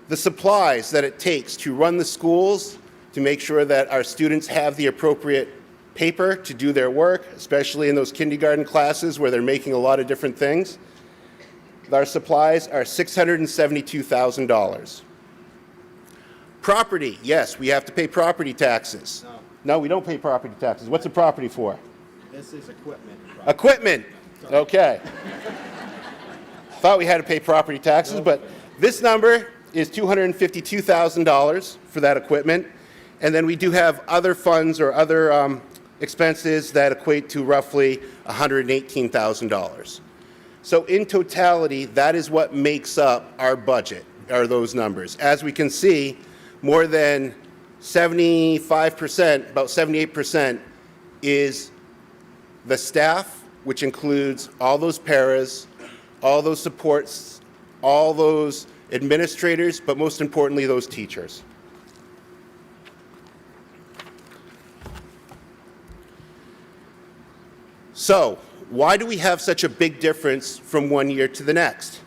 The supplies that it takes to run the schools, to make sure that our students have the appropriate paper to do their work, especially in those kindergarten classes where they're making a lot of different things, our supplies are $672,000. Property, yes, we have to pay property taxes. No, we don't pay property taxes. What's a property for? This is equipment. Equipment, okay. Thought we had to pay property taxes, but this number is $252,000 for that equipment. And then we do have other funds or other expenses that equate to roughly $118,000. So in totality, that is what makes up our budget, are those numbers. As we can see, more than 75%, about 78% is the staff, which includes all those paras, all those supports, all those administrators, but most importantly, those teachers. So, why do we have such a big difference from one year to the next?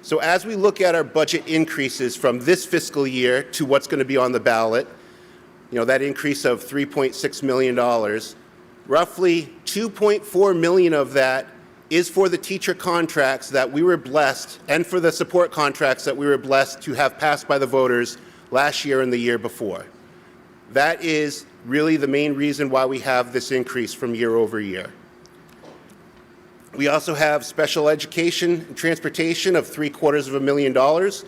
So as we look at our budget increases from this fiscal year to what's going to be on the ballot, that increase of $3.6 million, roughly $2.4 million of that is for the teacher contracts that we were blessed, and for the support contracts that we were blessed to have passed by the voters last year and the year before. That is really the main reason why we have this increase from year over year. We also have special education and transportation of $750,000.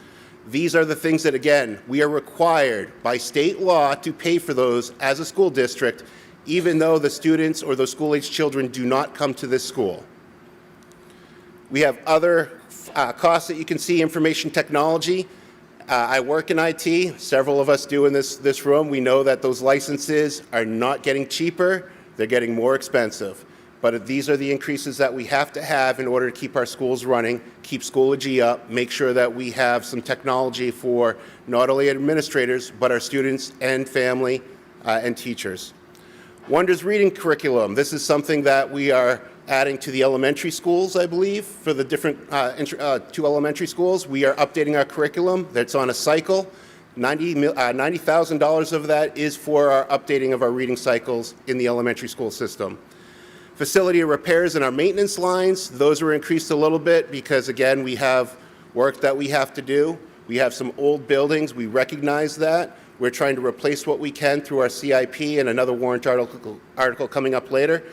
These are the things that, again, we are required by state law to pay for those as a school district, even though the students or those school-age children do not come to this school. We have other costs that you can see, information technology. I work in IT, several of us do in this room. We know that those licenses are not getting cheaper, they're getting more expensive. But these are the increases that we have to have in order to keep our schools running, keep Schoology up, make sure that we have some technology for not only administrators, but our students and family and teachers. Wonders Reading Curriculum. This is something that we are adding to the elementary schools, I believe, for the different 2 elementary schools. We are updating our curriculum. That's on a cycle. $90,000 of that is for our updating of our reading cycles in the elementary school system. Facility repairs and our maintenance lines, those were increased a little bit because, again, we have work that we have to do. We have some old buildings. We recognize that. We're trying to replace what we can through our CIP and another warrant article coming up later.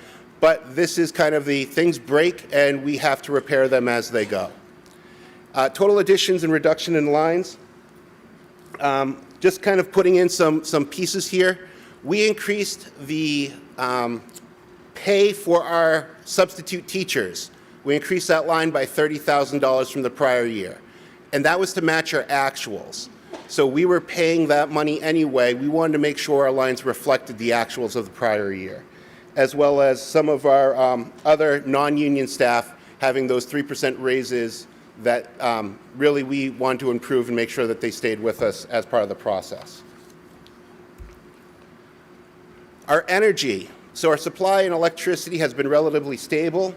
But this is kind of the things break, and we have to repair them as they go. Total additions and reduction in lines. Just kind of putting in some pieces here. We increased the pay for our substitute teachers. We increased that line by $30,000 from the prior year. And that was to match our actuals. So we were paying that money anyway. We wanted to make sure our lines reflected the actuals of the prior year, as well as some of our other non-union staff having those 3% raises that really we want to improve and make sure that they stayed with us as part of the process. Our energy. So our supply in electricity has been relatively stable.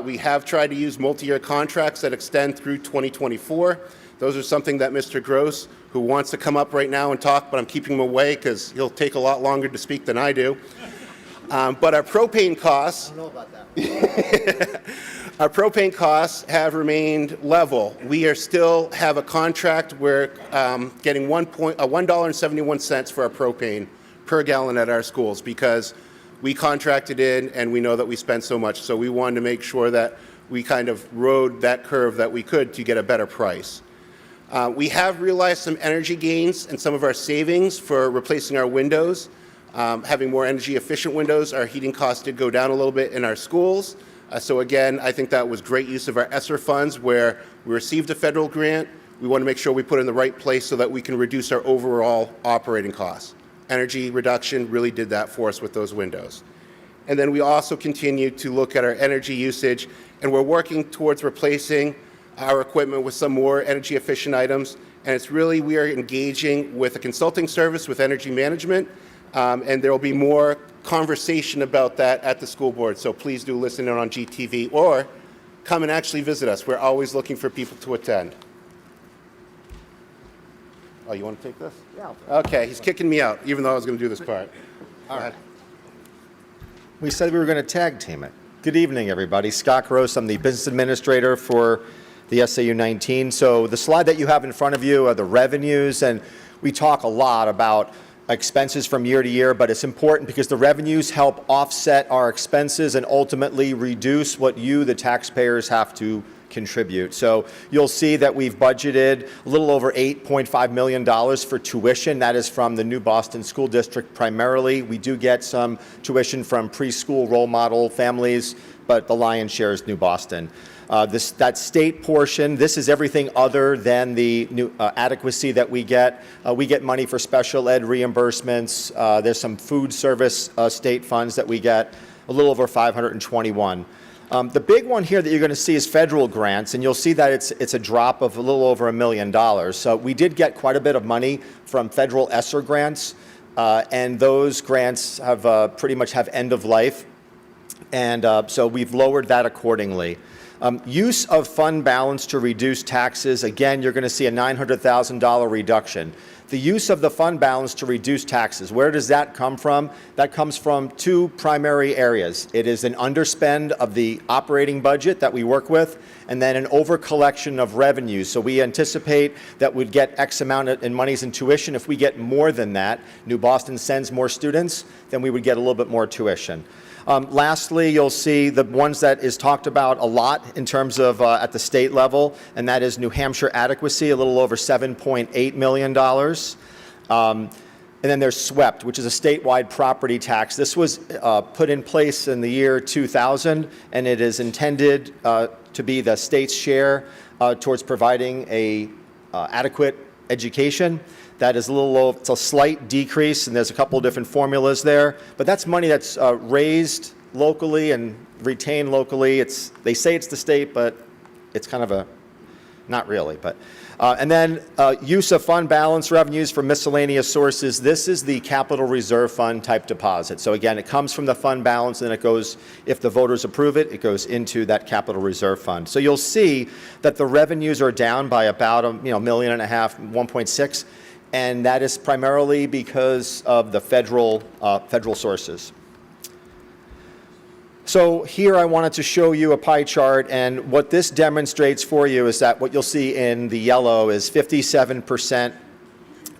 We have tried to use multi-year contracts that extend through 2024. Those are something that Mr. Gross, who wants to come up right now and talk, but I'm keeping him away because he'll take a lot longer to speak than I do. But our propane costs, I don't know about that. our propane costs have remained level. We still have a contract. We're getting $1.71 for our propane per gallon at our schools because we contracted in and we know that we spend so much. So we wanted to make sure that we kind of rode that curve that we could to get a better price. We have realized some energy gains and some of our savings for replacing our windows. Having more energy efficient windows, our heating costs did go down a little bit in our schools. So again, I think that was great use of our ESSER funds where we received a federal grant. We want to make sure we put it in the right place so that we can reduce our overall operating costs. Energy reduction really did that for us with those windows. And then we also continue to look at our energy usage, and we're working towards replacing our equipment with some more energy efficient items. And it's really, we are engaging with a consulting service with energy management, and there will be more conversation about that at the school board. So please do listen in on GTV or come and actually visit us. We're always looking for people to attend. Oh, you want to take this? Yeah. Okay, he's kicking me out, even though I was going to do this part. All right. We said we were going to tag team it. Good evening, everybody. Scott Gross, I'm the business administrator for the SAU 19. So the slide that you have in front of you are the revenues, and we talk a lot about expenses from year to year, but it's important because the revenues help offset our expenses and ultimately reduce what you, the taxpayers, have to contribute. So you'll see that we've budgeted a little over $8.5 million for tuition. That is from the New Boston School District primarily. We do get some tuition from preschool role model families, but the lion's share is New Boston. That state portion, this is everything other than the new adequacy that we get. We get money for special ed reimbursements. There's some food service state funds that we get, a little over 521. The big one here that you're going to see is federal grants, and you'll see that it's a drop of a little over $1 million. So we did get quite a bit of money from federal ESSER grants, and those grants have pretty much have end of life, and so we've lowered that accordingly. Use of fund balance to reduce taxes, again, you're going to see a $900,000 reduction. The use of the fund balance to reduce taxes, where does that come from? That comes from two primary areas. It is an underspend of the operating budget that we work with, and then an over-collection of revenues. So we anticipate that we'd get X amount in monies in tuition. If we get more than that, New Boston sends more students, then we would get a little bit more tuition. Lastly, you'll see the ones that is talked about a lot in terms of at the state level, and that is New Hampshire adequacy, a little over $7.8 million. And then there's SWEPT, which is a statewide property tax. This was put in place in the year 2000, and it is intended to be the state's share towards providing a adequate education. That is a little low. It's a slight decrease, and there's a couple of different formulas there. But that's money that's raised locally and retained locally. They say it's the state, but it's kind of a, not really. But and then use of fund balance revenues from miscellaneous sources. This is the capital reserve fund type deposit. So again, it comes from the fund balance, and then it goes, if the voters approve it, it goes into that capital reserve fund. So you'll see that the revenues are down by about $1.5 million, 1.6. And that is primarily because of the federal sources. So here I wanted to show you a pie chart, and what this demonstrates for you is that what you'll see in the yellow is 57%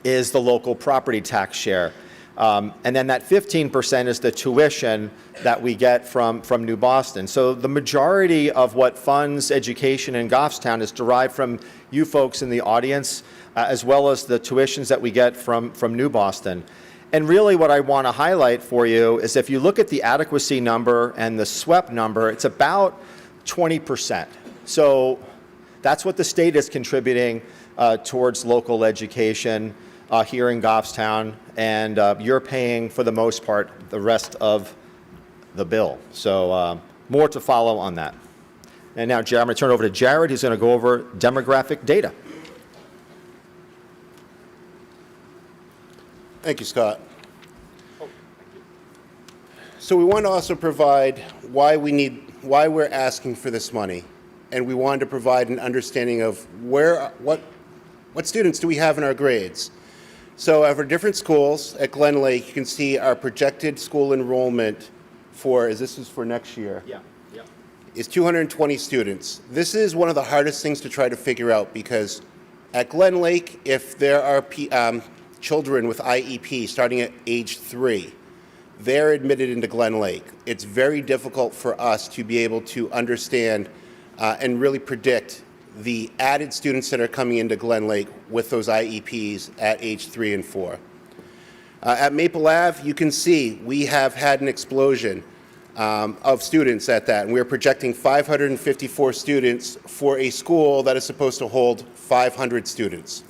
is the local property tax share. And then that 15% is the tuition that we get from New Boston. So the majority of what funds education in Goffstown is derived from you folks in the audience, as well as the tuitions that we get from New Boston. And really what I want to highlight for you is if you look at the adequacy number and the SWEP number, it's about 20%. So that's what the state is contributing towards local education here in Goffstown, and you're paying, for the most part, the rest of the bill. So more to follow on that. And now, Jared, I'm going to turn it over to Jared. He's going to go over demographic data. Thank you, Scott. So we want to also provide why we're asking for this money, and we wanted to provide an understanding of what students do we have in our grades. So at our different schools at Glen Lake, you can see our projected school enrollment for, this is for next year. Yeah. Yeah. Is 220 students. This is one of the hardest things to try to figure out because at Glen Lake, if there are children with IEP starting at age 3, they're admitted into Glen Lake. It's very difficult for us to be able to understand and really predict the added students that are coming into Glen Lake with those IEPs at age 3 and 4. At Maple Ave, you can see we have had an explosion of students at that, and we're projecting 554 students for a school that is supposed to hold 500 students.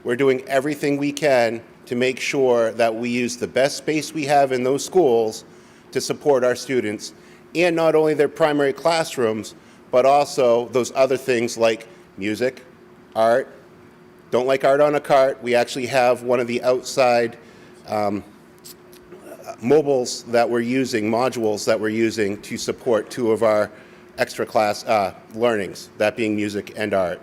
We're doing everything we can to make sure that we use the best space we have in those schools to support our students, and not only their primary classrooms, but also those other things like music, art. Don't like art on a cart. We actually have one of the outside modules that we're using to support 2 of our extra class learnings, that being music and art.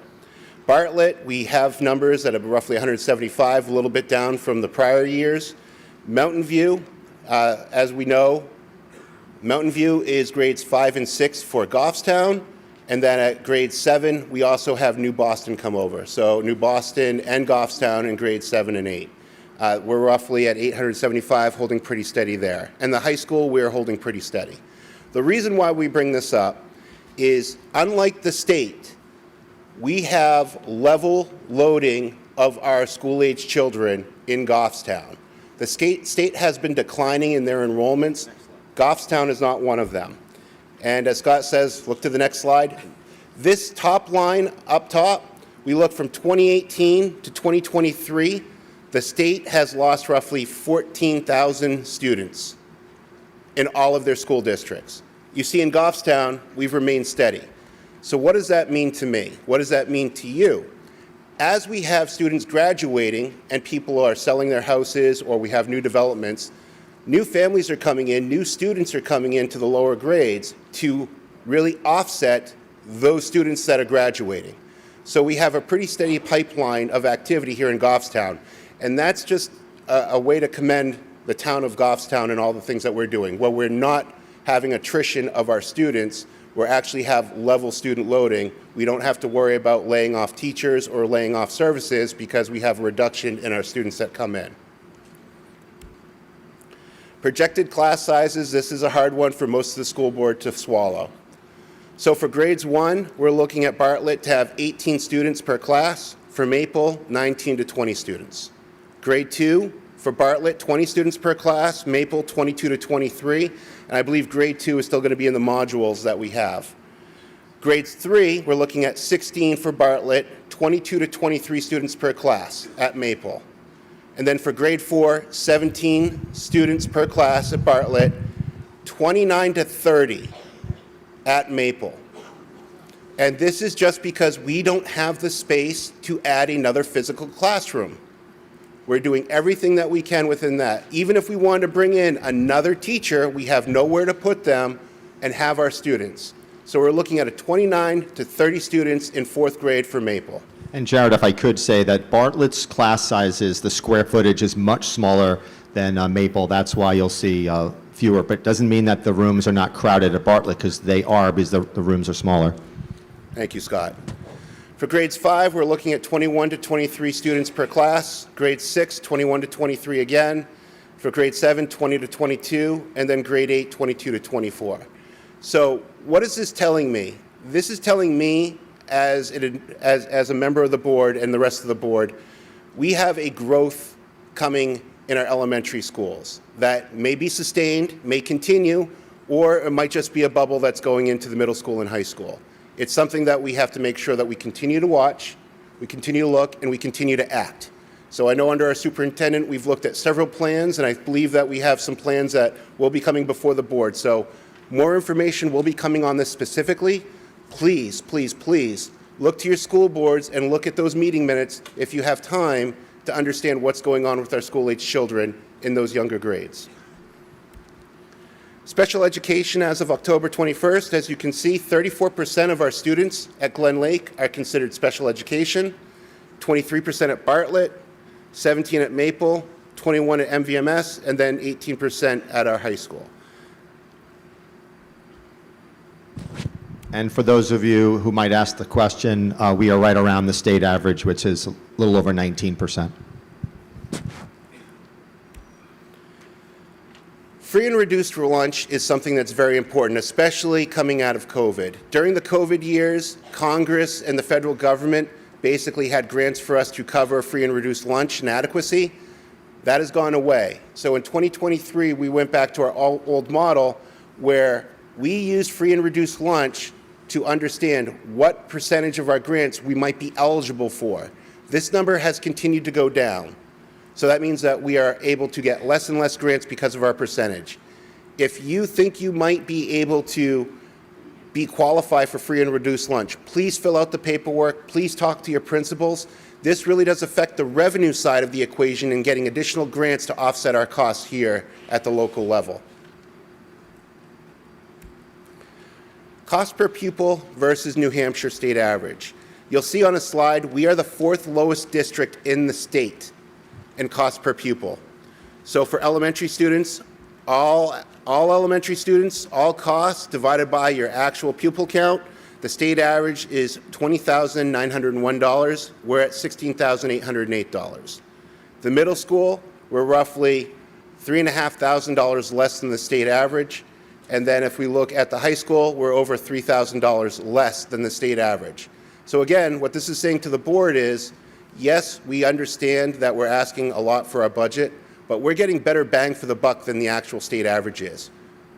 Bartlett, we have numbers that are roughly 175, a little bit down from the prior years. Mountain View, as we know, Mountain View is grades 5 and 6 for Goffstown, and then at grade 7, we also have New Boston come over. So New Boston and Goffstown in grades 7 and 8. We're roughly at 875, holding pretty steady there. And the high school, we're holding pretty steady. The reason why we bring this up is, unlike the state, we have level loading of our school-age children in Goffstown. The state has been declining in their enrollments. Goffstown is not one of them. And as Scott says, look to the next slide. This top line up top, we look from 2018 to 2023, the state has lost roughly 14,000 students in all of their school districts. You see in Goffstown, we've remained steady. So what does that mean to me? What does that mean to you? As we have students graduating and people are selling their houses, or we have new developments, new families are coming in, new students are coming into the lower grades to really offset those students that are graduating. So we have a pretty steady pipeline of activity here in Goffstown, and that's just a way to commend the town of Goffstown and all the things that we're doing. While we're not having attrition of our students, we actually have level student loading. We don't have to worry about laying off teachers or laying off services because we have a reduction in our students that come in. Projected class sizes, this is a hard one for most of the school board to swallow. So for grades 1, we're looking at Bartlett to have 18 students per class. For Maple, 19 to 20 students. Grade 2, for Bartlett, 20 students per class. Maple, 22 to 23. And I believe grade 2 is still going to be in the modules that we have. Grades 3, we're looking at 16 for Bartlett, 22 to 23 students per class at Maple. And then for grade 4, 17 students per class at Bartlett, 29 to 30 at Maple. And this is just because we don't have the space to add another physical classroom. We're doing everything that we can within that. Even if we wanted to bring in another teacher, we have nowhere to put them and have our students. So we're looking at a 29 to 30 students in 4th grade for Maple. And Jared, if I could say that Bartlett's class sizes, the square footage is much smaller than Maple. That's why you'll see fewer, but it doesn't mean that the rooms are not crowded at Bartlett, because they are, because the rooms are smaller. Thank you, Scott. For grades 5, we're looking at 21 to 23 students per class. Grade 6, 21 to 23 again. For grade 7, 20 to 22, and then grade 8, 22 to 24. So what is this telling me? This is telling me as a member of the board and the rest of the board, we have a growth coming in our elementary schools that may be sustained, may continue, or it might just be a bubble that's going into the middle school and high school. It's something that we have to make sure that we continue to watch, we continue to look, and we continue to act. So I know under our superintendent, we've looked at several plans, and I believe that we have some plans that will be coming before the board. So more information will be coming on this specifically. Please, please, please look to your school boards and look at those meeting minutes if you have time to understand what's going on with our school-age children in those younger grades. Special education as of October 21st, as you can see, 34% of our students at Glen Lake are considered special education, 23% at Bartlett, 17 at Maple, 21 at MVMS, and then 18% at our high school. And for those of you who might ask the question, we are right around the state average, which is a little over 19%. Free and reduced lunch is something that's very important, especially coming out of COVID. During the COVID years, Congress and the federal government basically had grants for us to cover free and reduced lunch and adequacy. That has gone away. So in 2023, we went back to our old model where we used free and reduced lunch to understand what percentage of our grants we might be eligible for. This number has continued to go down. So that means that we are able to get less and less grants because of our percentage. If you think you might be able to be qualified for free and reduced lunch, please fill out the paperwork, please talk to your principals. This really does affect the revenue side of the equation and getting additional grants to offset our costs here at the local level. Cost per pupil versus New Hampshire state average. You'll see on a slide, we are the 4th lowest district in the state in cost per pupil. So for elementary students, all elementary students, all costs divided by your actual pupil count, the state average is $20,901. We're at $16,808. The middle school, we're roughly $3,500 less than the state average. And then if we look at the high school, we're over $3,000 less than the state average. So again, what this is saying to the board is, yes, we understand that we're asking a lot for our budget, but we're getting better bang for the buck than the actual state average is.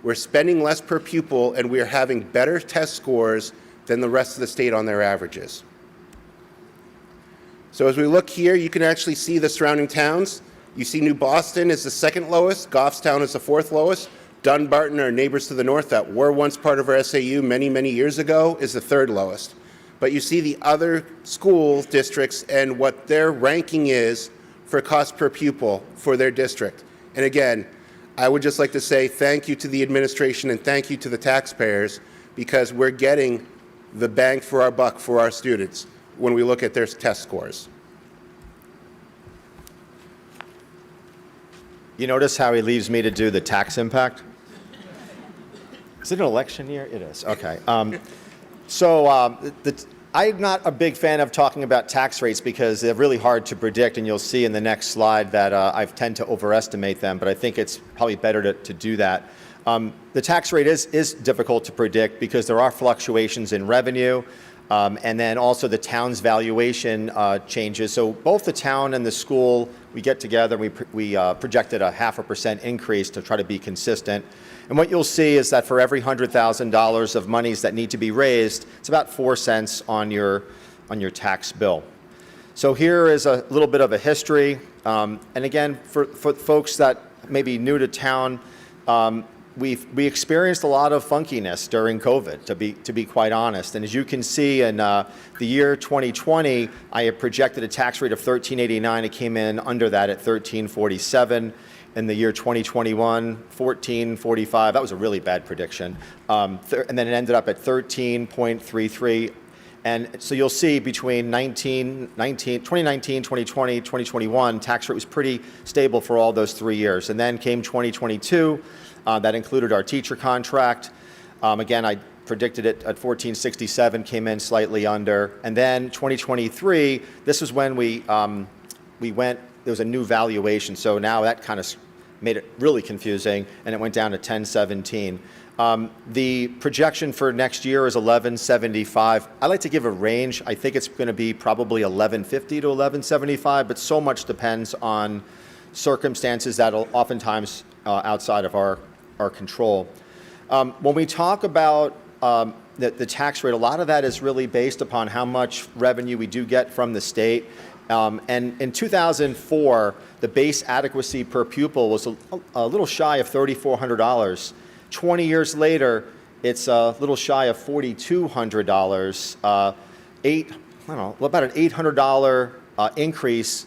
We're spending less per pupil, and we're having better test scores than the rest of the state on their averages. So as we look here, you can actually see the surrounding towns. You see New Boston is the 2nd lowest, Goffstown is the 4th lowest, Dunbarton, our neighbors to the north that were once part of our SAU many, many years ago, is the 3rd lowest. But you see the other school districts and what their ranking is for cost per pupil for their district. And again, I would just like to say thank you to the administration and thank you to the taxpayers, because we're getting the bang for our buck for our students when we look at their test scores. You notice how he leaves me to do the tax impact? Is it an election year? It is. Okay. I'm not a big fan of talking about tax rates because they're really hard to predict, and you'll see in the next slide that I tend to overestimate them, but I think it's probably better to do that. The tax rate is difficult to predict because there are fluctuations in revenue, and then also the town's valuation changes. So both the town and the school, we get together, we projected a 0.5% increase to try to be consistent. And what you'll see is that for every $100,000 of monies that need to be raised, it's about 4 cents on your tax bill. So here is a little bit of a history. And again, for folks that may be new to town, we experienced a lot of funkiness during COVID, to be quite honest. And as you can see in the year 2020, I had projected a tax rate of $13.89. It came in under that at $13.47. In the year 2021, $14.45. That was a really bad prediction. And then it ended up at $13.33. And so you'll see between 2019, 2020, 2021, tax rate was pretty stable for all those 3 years. And then came 2022. That included our teacher contract. Again, I predicted it at $14.67, came in slightly under. And then 2023, this was when we went, there was a new valuation. So now that kind of made it really confusing, and it went down to $10.17. The projection for next year is $11.75. I like to give a range. I think it's going to be probably $11.50 to $11.75, but so much depends on circumstances that are oftentimes outside of our control. When we talk about the tax rate, a lot of that is really based upon how much revenue we do get from the state. And in 2004, the base adequacy per pupil was a little shy of $3,400. 20 years later, it's a little shy of $4,200. About an $800 increase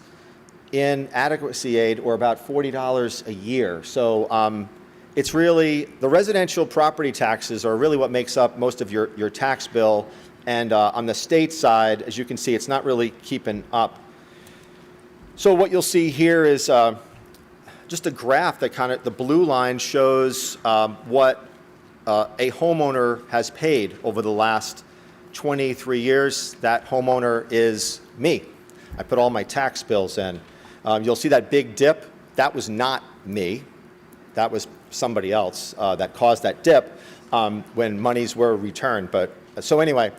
in adequacy aid, or about $40 a year. So it's really, the residential property taxes are really what makes up most of your tax bill. And on the state side, as you can see, it's not really keeping up. So what you'll see here is just a graph that the blue line shows what a homeowner has paid over the last 23 years. That homeowner is me. I put all my tax bills in. You'll see that big dip. That was not me. That was somebody else that caused that dip when monies were returned. But so anyway,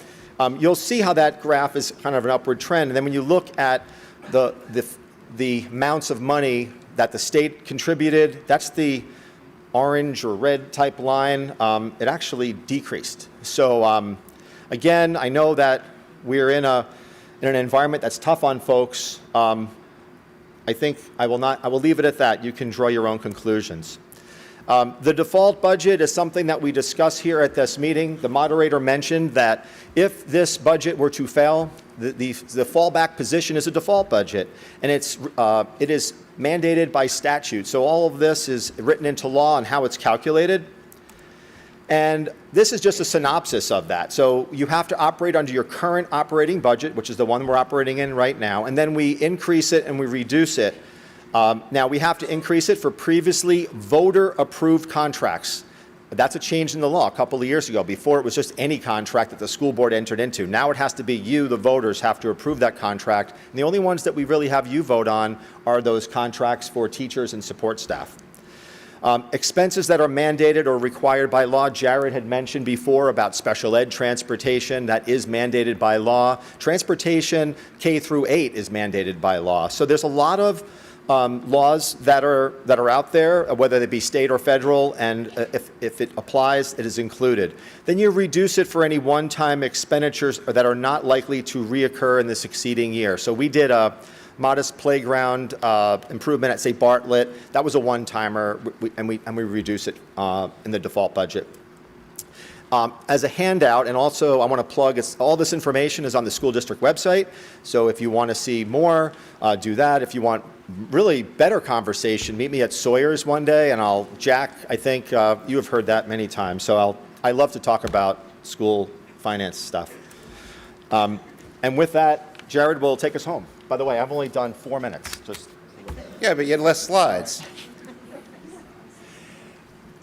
you'll see how that graph is kind of an upward trend. And then when you look at the amounts of money that the state contributed, that's the orange or red type line. It actually decreased. So again, I know that we're in an environment that's tough on folks. I think I will leave it at that. You can draw your own conclusions. The default budget is something that we discuss here at this meeting. The moderator mentioned that if this budget were to fail, the fallback position is a default budget, and it is mandated by statute. So all of this is written into law and how it's calculated. And this is just a synopsis of that. So you have to operate under your current operating budget, which is the one we're operating in right now, and then we increase it and we reduce it. Now, we have to increase it for previously voter-approved contracts. That's a change in the law a couple of years ago. Before, it was just any contract that the school board entered into. Now it has to be you, the voters, have to approve that contract. And the only ones that we really have you vote on are those contracts for teachers and support staff. Expenses that are mandated or required by law. Jared had mentioned before about special ed transportation. That is mandated by law. Transportation K through 8 is mandated by law. So there's a lot of laws that are out there, whether they be state or federal, and if it applies, it is included. Then you reduce it for any one-time expenditures that are not likely to reoccur in the succeeding year. So we did a modest playground improvement at, say, Bartlett. That was a one-timer, and we reduce it in the default budget. As a handout, and also I want to plug, all this information is on the school district website, so if you want to see more, do that. If you want really better conversation, meet me at Sawyer's one day, and Jack, I think you have heard that many times, so I love to talk about school finance stuff. And with that, Jared will take us home. By the way, I've only done 4 minutes. Yeah, but you had less slides.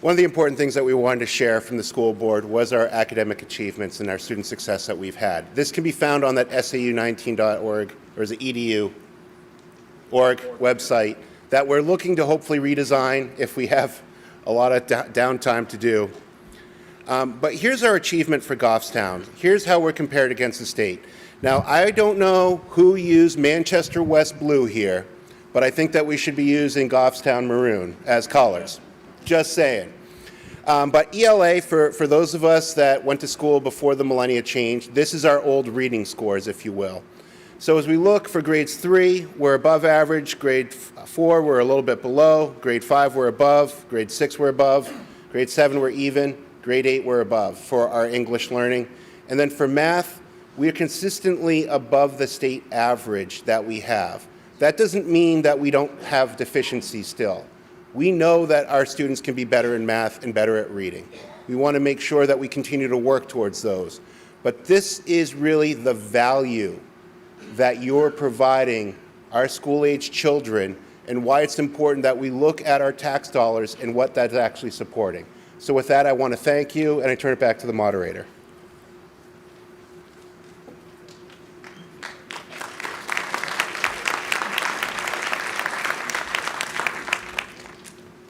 One of the important things that we wanted to share from the school board was our academic achievements and our student success that we've had. This can be found on that sau19.org, or is it edu.org website that we're looking to hopefully redesign if we have a lot of downtime to do. But here's our achievement for Goffstown. Here's how we're compared against the state. Now, I don't know who used Manchester West Blue here, but I think that we should be using Goffstown Maroon as colors. Just saying. But ELA, for those of us that went to school before the millennia changed, this is our old reading scores, if you will. So as we look for grades 3, we're above average. Grade 4, we're a little bit below. Grade 5, we're above. Grade 6, we're above. Grade 7, we're even. Grade 8, we're above for our English learning. And then for math, we are consistently above the state average that we have. That doesn't mean that we don't have deficiencies still. We know that our students can be better in math and better at reading. We want to make sure that we continue to work towards those. But this is really the value that you're providing our school-age children and why it's important that we look at our tax dollars and what that's actually supporting. So with that, I want to thank you, and I turn it back to the moderator.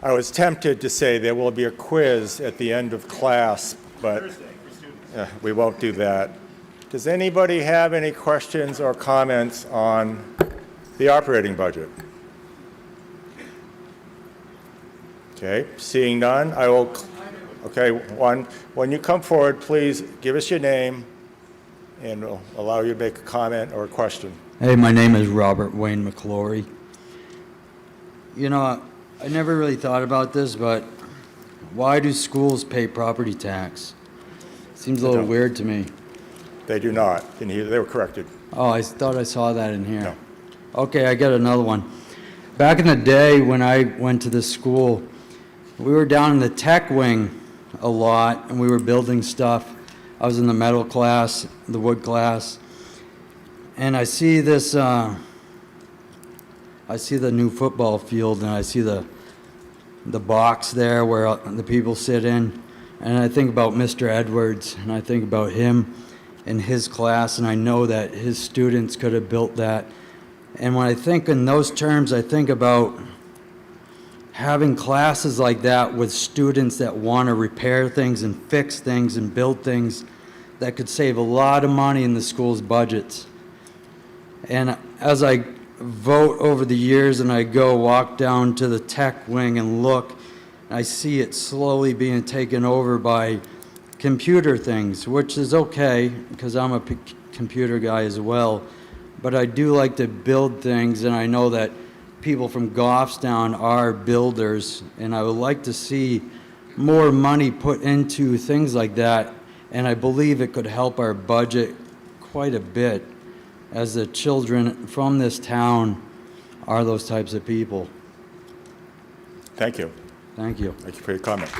I was tempted to say there will be a quiz at the end of class, but we won't do that. Does anybody have any questions or comments on the operating budget? Okay, seeing none, I will. Okay, when you come forward, please give us your name, and we'll allow you to make a comment or a question. Hey, my name is Robert Wayne McClory. You know, I never really thought about this, but why do schools pay property tax? Seems a little weird to me. They do not. They were corrected. Oh, I thought I saw that in here. No. Okay, I got another one. Back in the day when I went to this school, we were down in the tech wing a lot, and we were building stuff. I was in the metal class, the wood class, and I see this, I see the new football field, and I see the box there where the people sit in. And I think about Mr. Edwards, and I think about him and his class, and I know that his students could have built that. And when I think in those terms, I think about having classes like that with students that want to repair things and fix things and build things that could save a lot of money in the school's budgets. And as I vote over the years and I go walk down to the tech wing and look, I see it slowly being taken over by computer things, which is okay because I'm a computer guy as well. But I do like to build things, and I know that people from Goffstown are builders, and I would like to see more money put into things like that, and I believe it could help our budget quite a bit, as the children from this town are those types of people. Thank you. Thank you. Thank you for your comment.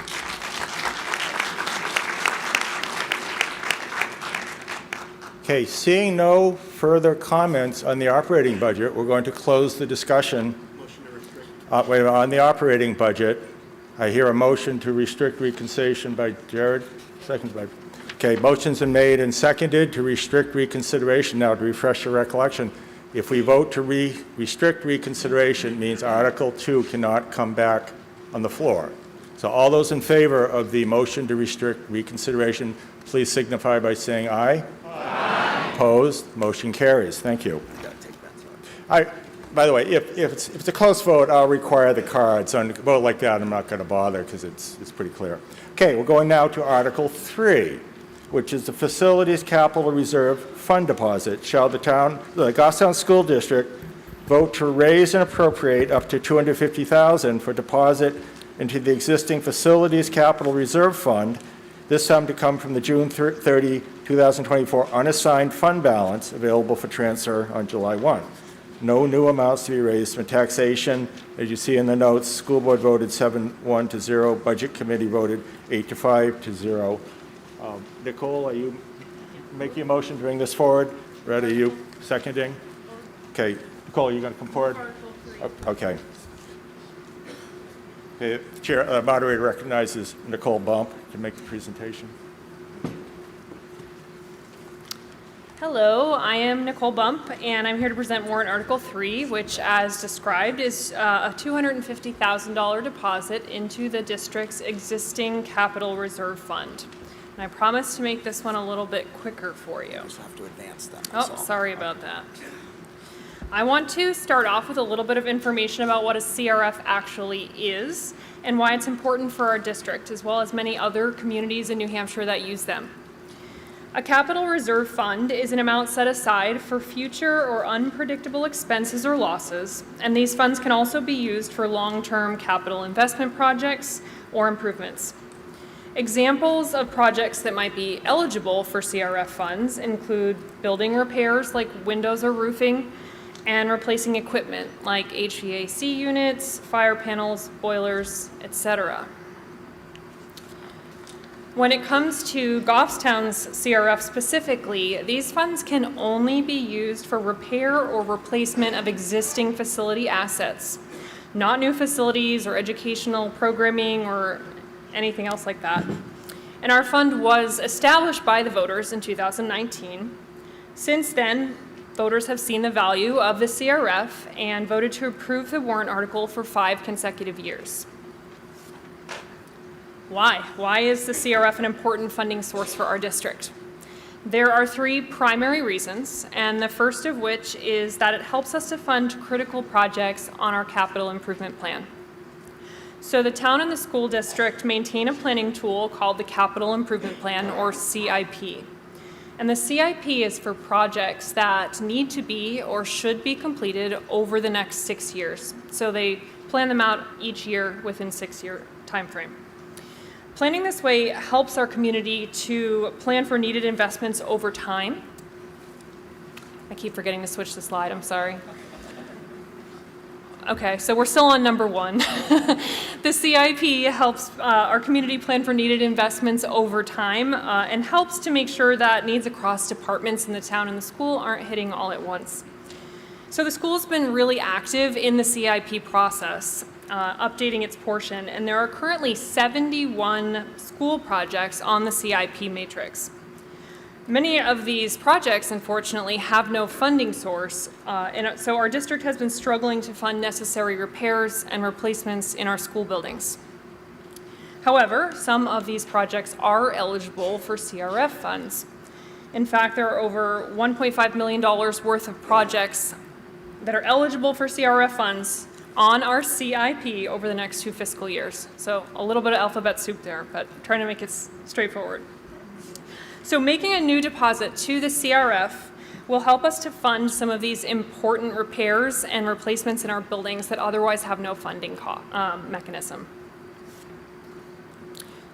Okay, seeing no further comments on the operating budget, we're going to close the discussion. Wait a minute, on the operating budget. I hear a motion to restrict reconsideration by Jared, seconded by. Okay, motion's been made and seconded to restrict reconsideration. Now, to refresh your recollection, if we vote to restrict reconsideration, it means Article 2 cannot come back on the floor. So all those in favor of the motion to restrict reconsideration, please signify by saying aye. Aye. Opposed? Motion carries. Thank you. By the way, if it's a close vote, I'll require the cards. On a vote like that, I'm not going to bother because it's pretty clear. Okay, we're going now to Article 3, which is the Facilities Capital Reserve Fund Deposit. Shall the Goffstown School District vote to raise and appropriate up to $250,000 for deposit into the existing Facilities Capital Reserve Fund, this sum to come from the June 30, 2024 unassigned fund balance available for transfer on July 1. No new amounts to be raised from taxation. As you see in the notes, school board voted 7-1 to 0. Budget committee voted 8-5 to 0. Nicole, are you making a motion to bring this forward? Red, are you seconding? Okay. Nicole, are you going to come forward? Okay. Okay. Chair, moderator recognizes Nicole Bump to make the presentation. Hello, I am Nicole Bump, and I'm here to present warrant Article 3, which, as described, is a $250,000 deposit into the district's existing capital reserve fund. And I promise to make this one a little bit quicker for you. Just have to advance them. Oh, sorry about that. I want to start off with a little bit of information about what a CRF actually is and why it's important for our district, as well as many other communities in New Hampshire that use them. A capital reserve fund is an amount set aside for future or unpredictable expenses or losses, and these funds can also be used for long-term capital investment projects or improvements. Examples of projects that might be eligible for CRF funds include building repairs like windows or roofing, and replacing equipment like HVAC units, fire panels, boilers, etc. When it comes to Goffstown's CRF specifically, these funds can only be used for repair or replacement of existing facility assets, not new facilities or educational programming or anything else like that. And our fund was established by the voters in 2019. Since then, voters have seen the value of the CRF and voted to approve the warrant article for 5 consecutive years. Why? Why is the CRF an important funding source for our district? There are 3 primary reasons, and the first of which is that it helps us to fund critical projects on our capital improvement plan. So the town and the school district maintain a planning tool called the Capital Improvement Plan, or CIP. And the CIP is for projects that need to be or should be completed over the next 6 years. So they plan them out each year within 6-year time frame. Planning this way helps our community to plan for needed investments over time. I keep forgetting to switch the slide, I'm sorry. Okay, so we're still on number 1. The CIP helps our community plan for needed investments over time and helps to make sure that needs across departments in the town and the school aren't hitting all at once. So the school's been really active in the CIP process. updating its portion, and there are currently 71 school projects on the CIP matrix. Many of these projects, unfortunately, have no funding source, and so our district has been struggling to fund necessary repairs and replacements in our school buildings. However, some of these projects are eligible for CRF funds. In fact, there are over $1.5 million worth of projects that are eligible for CRF funds on our CIP over the next 2 fiscal years. So a little bit of alphabet soup there, but trying to make it straightforward. So making a new deposit to the CRF will help us to fund some of these important repairs and replacements in our buildings that otherwise have no funding mechanism.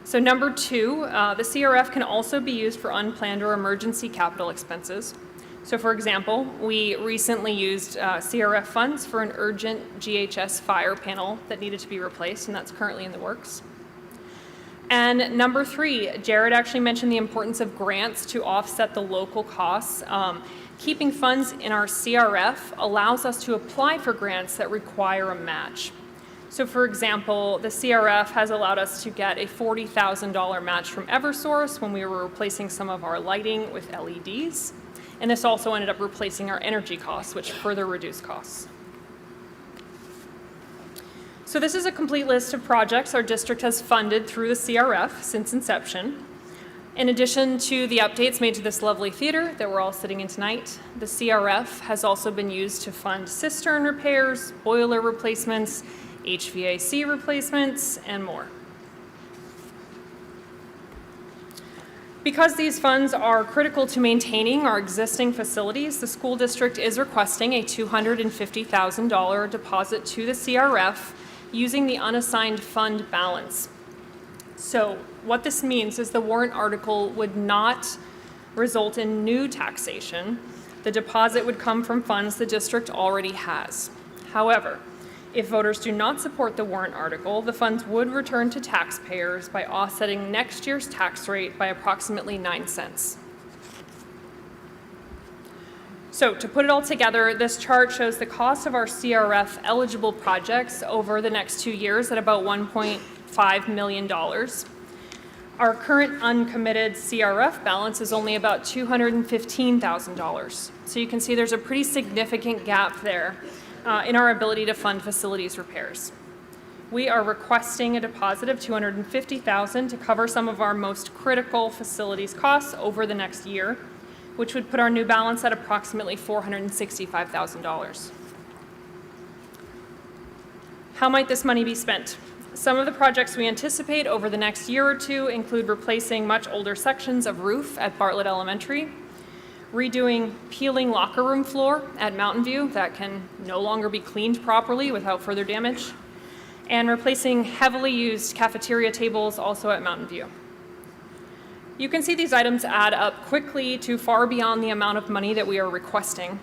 So number 2, the CRF can also be used for unplanned or emergency capital expenses. So for example, we recently used CRF funds for an urgent GHS fire panel that needed to be replaced, and that's currently in the works. And number 3, Jared actually mentioned the importance of grants to offset the local costs. Keeping funds in our CRF allows us to apply for grants that require a match. So for example, the CRF has allowed us to get a $40,000 match from Eversource when we were replacing some of our lighting with LEDs. And this also ended up replacing our energy costs, which further reduced costs. So this is a complete list of projects our district has funded through the CRF since inception. In addition to the updates made to this lovely theater that we're all sitting in tonight, the CRF has also been used to fund cistern repairs, boiler replacements, HVAC replacements, and more. Because these funds are critical to maintaining our existing facilities, the school district is requesting a $250,000 deposit to the CRF using the unassigned fund balance. So what this means is the warrant article would not result in new taxation. The deposit would come from funds the district already has. However, if voters do not support the warrant article, the funds would return to taxpayers by offsetting next year's tax rate by approximately 9 cents. So to put it all together, this chart shows the cost of our CRF eligible projects over the next 2 years at about $1.5 million. Our current uncommitted CRF balance is only about $215,000. So you can see there's a pretty significant gap there in our ability to fund facilities repairs. We are requesting a deposit of $250,000 to cover some of our most critical facilities costs over the next year, which would put our new balance at approximately $465,000. How might this money be spent? Some of the projects we anticipate over the next year or 2 include replacing much older sections of roof at Bartlett Elementary, redoing peeling locker room floor at Mountain View that can no longer be cleaned properly without further damage, and replacing heavily used cafeteria tables also at Mountain View. You can see these items add up quickly to far beyond the amount of money that we are requesting.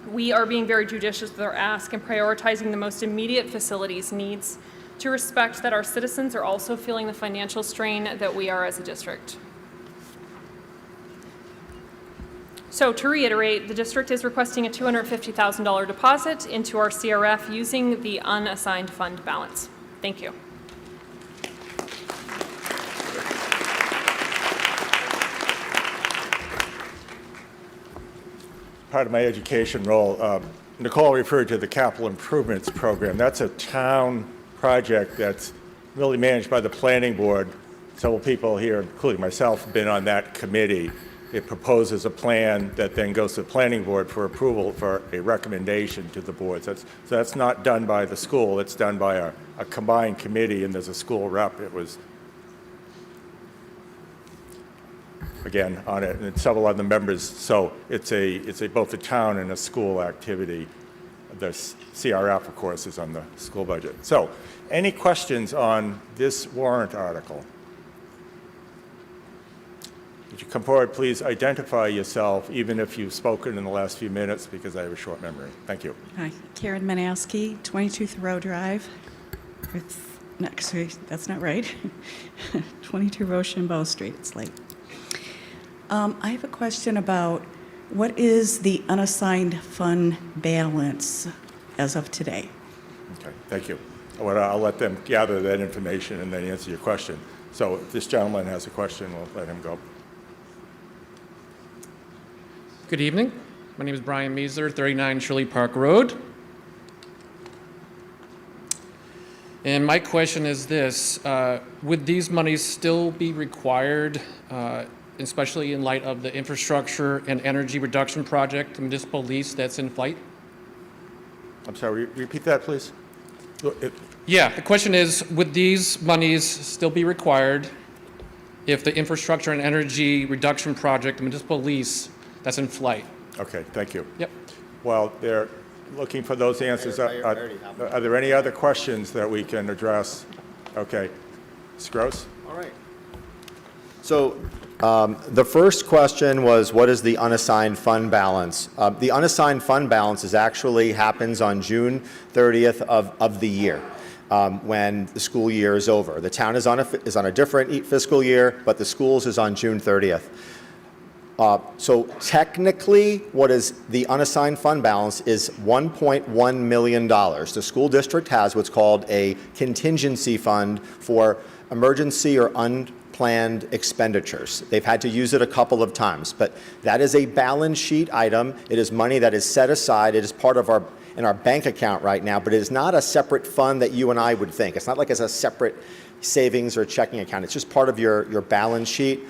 We are being very judicious with our ask and prioritizing the most immediate facilities needs to respect that our citizens are also feeling the financial strain that we are as a district. So to reiterate, the district is requesting a $250,000 deposit into our CRF using the unassigned fund balance. Thank you. Part of my education role, Nicole referred to the capital improvements program. That's a town project that's really managed by the planning board. Several people here, including myself, have been on that committee. It proposes a plan that then goes to the planning board for approval for a recommendation to the board. So that's not done by the school. It's done by a combined committee, and there's a school rep. It was, again, on it, and several other members. So it's both a town and a school activity. The CRF, of course, is on the school budget. So any questions on this warrant article? Would you come forward, please identify yourself, even if you've spoken in the last few minutes, because I have a short memory. Thank you. Hi, Karen Manowski, 22 Thoreau Drive. Actually, that's not right. 22 Rochambeau Street, it's late. I have a question about what is the unassigned fund balance as of today? Okay, thank you. I'll let them gather that information and then answer your question. So if this gentleman has a question, we'll let him go. Good evening. My name is Brian Meeser, 39 Shirley Park Road. And my question is this, would these monies still be required, especially in light of the infrastructure and energy reduction project, the municipal lease that's in flight? I'm sorry, repeat that, please. Yeah, the question is, would these monies still be required if the infrastructure and energy reduction project, the municipal lease, that's in flight? Okay, thank you. Yep. While they're looking for those answers, are there any other questions that we can address? Okay. Ms. Gross? All right. So the first question was, what is the unassigned fund balance? The unassigned fund balance actually happens on June 30th of the year. When the school year is over. The town is on a different fiscal year, but the schools is on June 30th. So technically, what is the unassigned fund balance is $1.1 million. The school district has what's called a contingency fund for emergency or unplanned expenditures. They've had to use it a couple of times, but that is a balance sheet item. It is money that is set aside. It is part of in our bank account right now, but it is not a separate fund that you and I would think. It's not like it's a separate savings or checking account. It's just part of your balance sheet.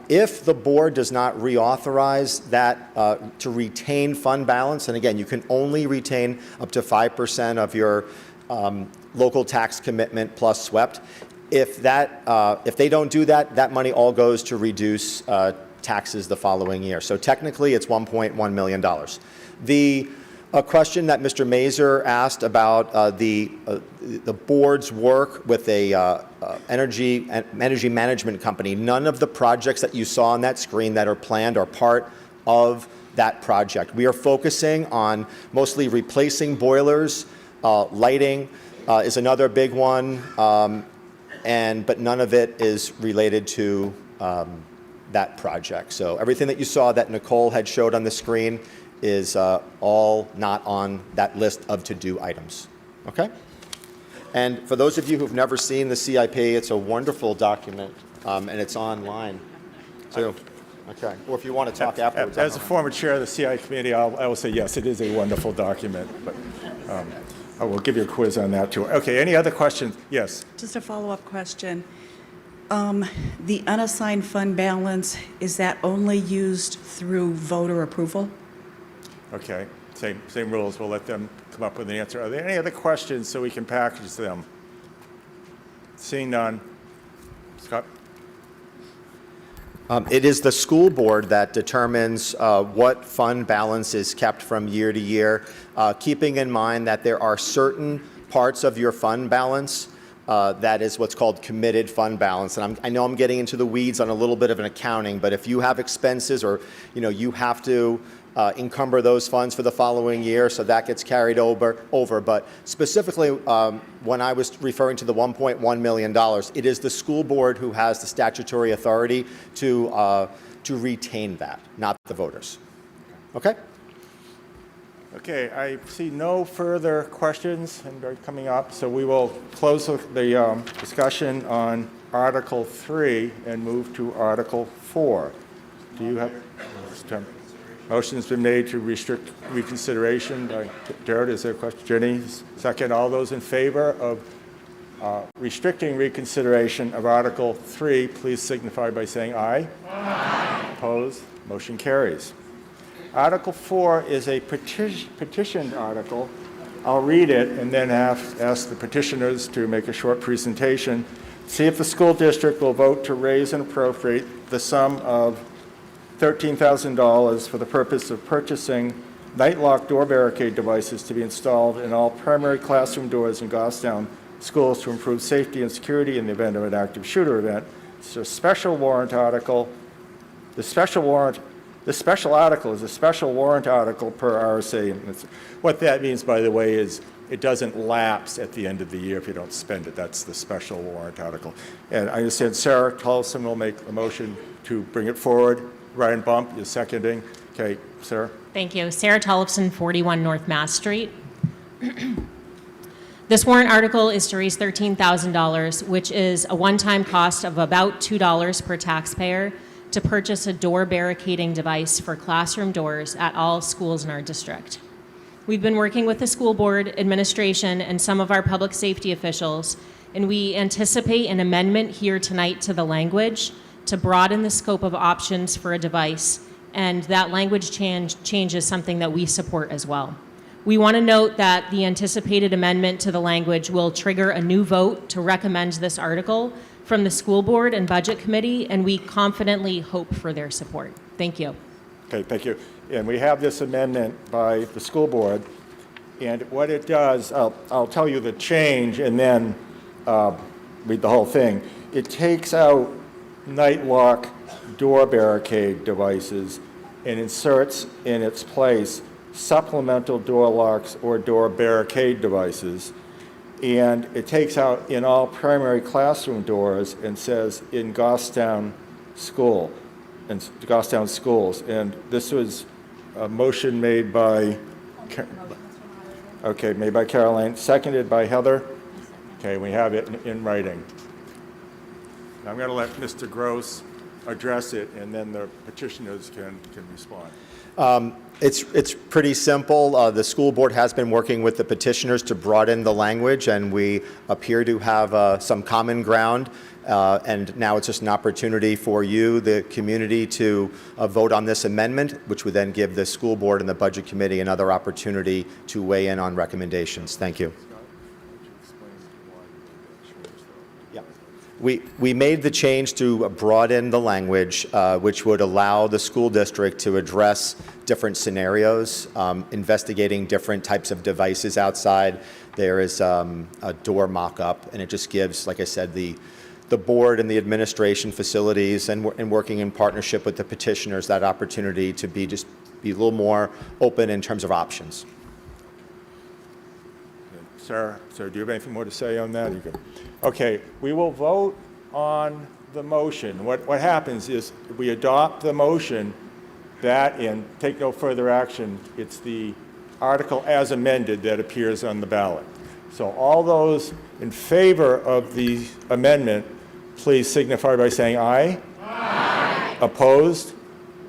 If the board does not reauthorize that to retain fund balance, and again, you can only retain up to 5% of your local tax commitment plus swept. If they don't do that, that money all goes to reduce taxes the following year. So technically, it's $1.1 million. A question that Mr. Mazer asked about the board's work with a energy management company. None of the projects that you saw on that screen that are planned are part of that project. We are focusing on mostly replacing boilers, lighting is another big one, but none of it is related to that project. So everything that you saw that Nicole had showed on the screen is all not on that list of to-do items, okay? And for those of you who've never seen the CIP, it's a wonderful document, and it's online, too. Okay, or if you want to talk afterwards. As a former chair of the CI committee, I will say yes, it is a wonderful document, but I will give you a quiz on that, too. Okay, any other questions? Yes. Just a follow-up question. The unassigned fund balance, is that only used through voter approval? Okay, same rules. We'll let them come up with an answer. Are there any other questions so we can package them? Seeing none. Scott? It is the school board that determines what fund balance is kept from year to year, keeping in mind that there are certain parts of your fund balance that is what's called committed fund balance. And I know I'm getting into the weeds on a little bit of an accounting, but if you have expenses or you have to encumber those funds for the following year, so that gets carried over. But specifically, when I was referring to the $1.1 million, it is the school board who has the statutory authority to retain that, not the voters. Okay? Okay, I see no further questions and they're coming up, so we will close the discussion on Article 3 and move to Article 4. Do you have? Motion has been made to restrict reconsideration by Jared. Is there a question? Jenny, second. All those in favor of restricting reconsideration of Article 3, please signify by saying aye. Aye. Opposed? Motion carries. Article 4 is a petitioned article. I'll read it and then ask the petitioners to make a short presentation. See if the school district will vote to raise and appropriate the sum of $13,000 for the purpose of purchasing night lock door barricade devices to be installed in all primary classroom doors in Goffstown schools to improve safety and security in the event of an active shooter event. It's a special warrant article. The special article is a special warrant article per RSA. What that means, by the way, is it doesn't lapse at the end of the year if you don't spend it. That's the special warrant article. And I understand Sarah Tolson will make a motion to bring it forward. Ryan Bump, you're seconding. Okay, Sarah. Thank you. Sarah Tollefson, 41 North Mass Street. This warrant article is to raise $13,000, which is a one-time cost of about $2 per taxpayer to purchase a door barricading device for classroom doors at all schools in our district. We've been working with the school board, administration, and some of our public safety officials, and we anticipate an amendment here tonight to the language to broaden the scope of options for a device, and that language change is something that we support as well. We want to note that the anticipated amendment to the language will trigger a new vote to recommend this article from the school board and budget committee, and we confidently hope for their support. Thank you. Okay, thank you. And we have this amendment by the school board, and what it does, I'll tell you the change and then read the whole thing. It takes out night lock door barricade devices and inserts in its place supplemental door locks or door barricade devices. And it takes out in all primary classroom doors and says in Goffstown school, and Goffstown schools. And this was a motion made by, made by Caroline, seconded by Heather. Okay, we have it in writing. Now I'm going to let Mr. Gross address it, and then the petitioners can respond. It's pretty simple. The school board has been working with the petitioners to broaden the language, and we appear to have some common ground. And now it's just an opportunity for you, the community, to vote on this amendment, which would then give the school board and the budget committee another opportunity to weigh in on recommendations. Thank you. We made the change to broaden the language, which would allow the school district to address different scenarios, investigating different types of devices outside. There is a door mock-up, and it just gives, like I said, the board and the administration facilities and working in partnership with the petitioners that opportunity to be a little more open in terms of options. Sarah, do you have anything more to say on that? Okay, we will vote on the motion. What happens is we adopt the motion that and take no further action. It's the article as amended that appears on the ballot. So all those in favor of the amendment, please signify by saying aye. Aye. Opposed?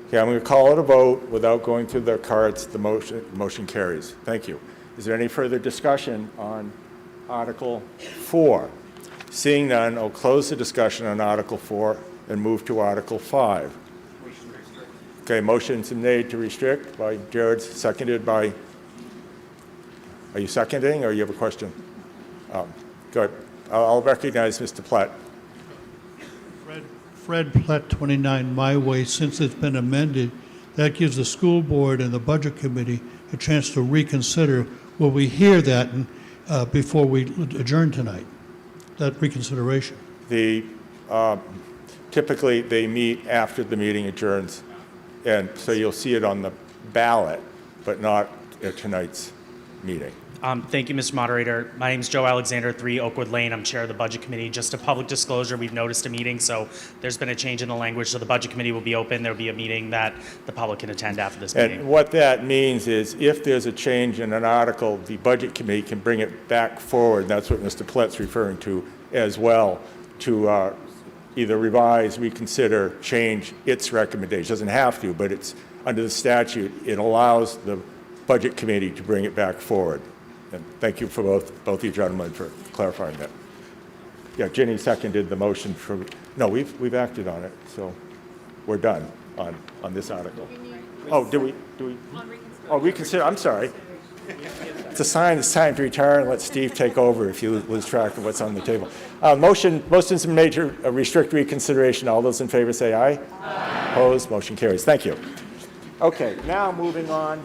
Okay, I'm going to call it a vote without going through the cards. The motion carries. Thank you. Is there any further discussion on Article 4? Seeing none, I'll close the discussion on Article 4 and move to Article 5. Okay, motion's been made to restrict by Jared, seconded by, are you seconding or you have a question? Good. I'll recognize Mr. Platt. Fred Platt, 29 My Way. Since it's been amended, that gives the school board and the budget committee a chance to reconsider. Will we hear that before we adjourn tonight, that reconsideration? Typically, they meet after the meeting adjourns, and so you'll see it on the ballot, but not at tonight's meeting. Thank you, Mr. Moderator. My name is Joe Alexander, 3 Oakwood Lane. I'm chair of the Budget Committee. Just a public disclosure, we've noticed a meeting, so there's been a change in the language, so the Budget Committee will be open. There'll be a meeting that the public can attend after this meeting. And what that means is if there's a change in an article, the Budget Committee can bring it back forward. That's what Mr. Platt's referring to as well, to either revise, reconsider, change its recommendation. It doesn't have to, but it's under the statute, it allows the Budget Committee to bring it back forward. And thank you for both you gentlemen for clarifying that. Yeah, Ginny seconded the motion for, no, we've acted on it, so we're done on this article. Oh, do we? Oh, reconsider, I'm sorry. It's a sign it's time to retire and let Steve take over if you lose track of what's on the table. Motion's been made to restrict reconsideration. All those in favor say aye. Aye. Opposed, motion carries. Thank you. Okay, now moving on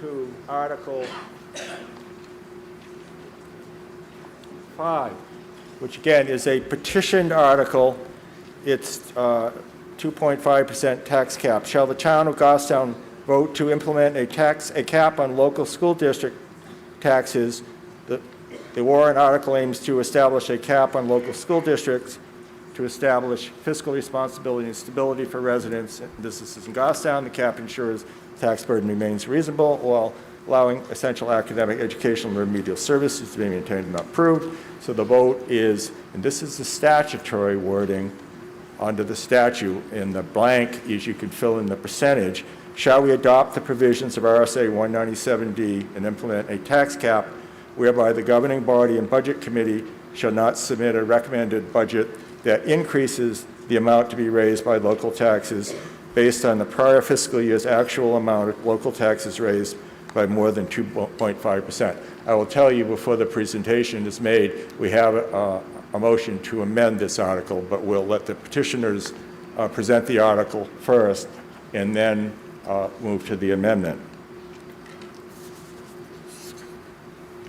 to Article 5, which again is a petitioned article. It's 2.5% tax cap. Shall the town of Goffstown vote to implement a cap on local school district taxes? The warrant article aims to establish a cap on local school districts to establish fiscal responsibility and stability for residents and businesses in Goffstown. The cap ensures tax burden remains reasonable while allowing essential academic, educational, and remedial services to be maintained and approved. So the vote is, and this is the statutory wording under the statute, and the blank is you could fill in the percentage. Shall we adopt the provisions of RSA 197D and implement a tax cap whereby the governing body and budget committee shall not submit a recommended budget that increases the amount to be raised by local taxes based on the prior fiscal year's actual amount of local taxes raised by more than 2.5%. I will tell you before the presentation is made, we have a motion to amend this article, but we'll let the petitioners present the article first and then move to the amendment.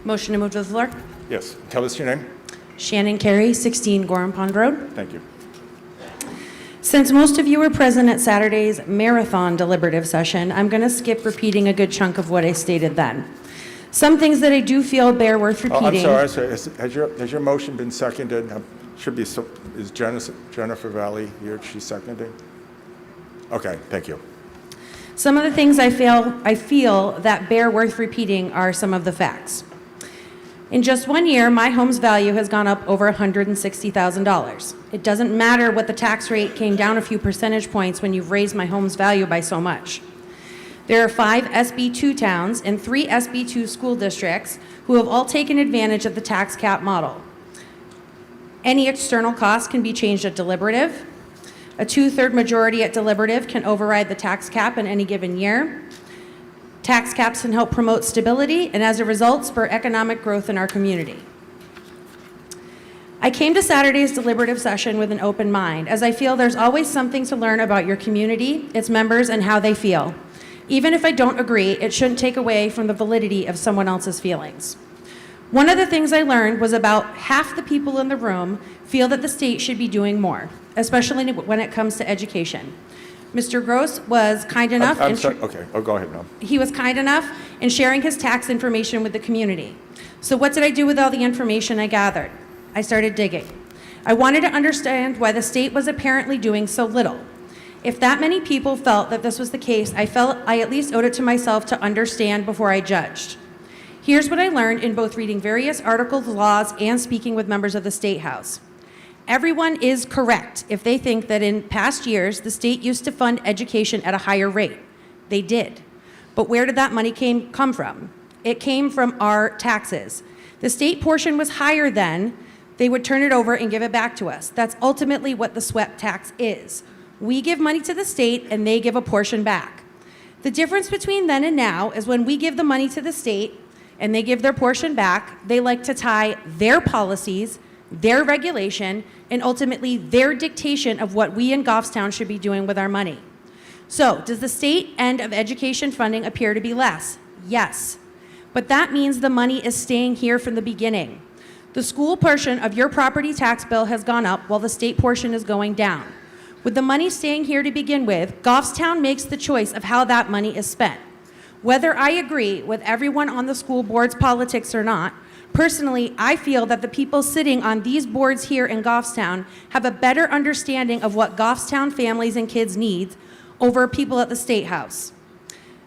Motion to move to the floor. Yes, tell us your name. Shannon Carey, 16 Gorham Pond Road. Thank you. Since most of you were present at Saturday's marathon deliberative session, I'm going to skip repeating a good chunk of what I stated then. Some things that I do feel bear worth repeating. I'm sorry. Has your motion been seconded? Should be. Is Jennifer Valley here? She's seconding. Okay. Thank you. Some of the things I feel that bear worth repeating are some of the facts. In just 1 year, my home's value has gone up over $160,000. It doesn't matter what the tax rate came down a few percentage points when you've raised my home's value by so much. There are 5 SB2 towns and 3 SB2 school districts who have all taken advantage of the tax cap model. Any external cost can be changed at deliberative. A 2/3 majority at deliberative can override the tax cap in any given year. Tax caps can help promote stability and, as a result, spur economic growth in our community. I came to Saturday's deliberative session with an open mind, as I feel there's always something to learn about your community, its members, and how they feel. Even if I don't agree, it shouldn't take away from the validity of someone else's feelings. One of the things I learned was about half the people in the room feel that the state should be doing more, especially when it comes to education. Mr. Gross was kind enough. I'm sorry. Okay. Oh, go ahead now. He was kind enough in sharing his tax information with the community. So what did I do with all the information I gathered? I started digging. I wanted to understand why the state was apparently doing so little. If that many people felt that this was the case, I felt I at least owed it to myself to understand before I judged. Here's what I learned in both reading various articles, laws, and speaking with members of the State House. Everyone is correct if they think that in past years, the state used to fund education at a higher rate. They did. But where did that money come from? It came from our taxes. The state portion was higher then. They would turn it over and give it back to us. That's ultimately what the swept tax is. We give money to the state and they give a portion back. The difference between then and now is when we give the money to the state and they give their portion back, they like to tie their policies, their regulation, and ultimately their dictation of what we in Goffstown should be doing with our money. So, does the state end of education funding appear to be less? Yes. But that means the money is staying here from the beginning. The school portion of your property tax bill has gone up while the state portion is going down. With the money staying here to begin with, Goffstown makes the choice of how that money is spent. Whether I agree with everyone on the school board's politics or not, personally, I feel that the people sitting on these boards here in Goffstown have a better understanding of what Goffstown families and kids need over people at the State House.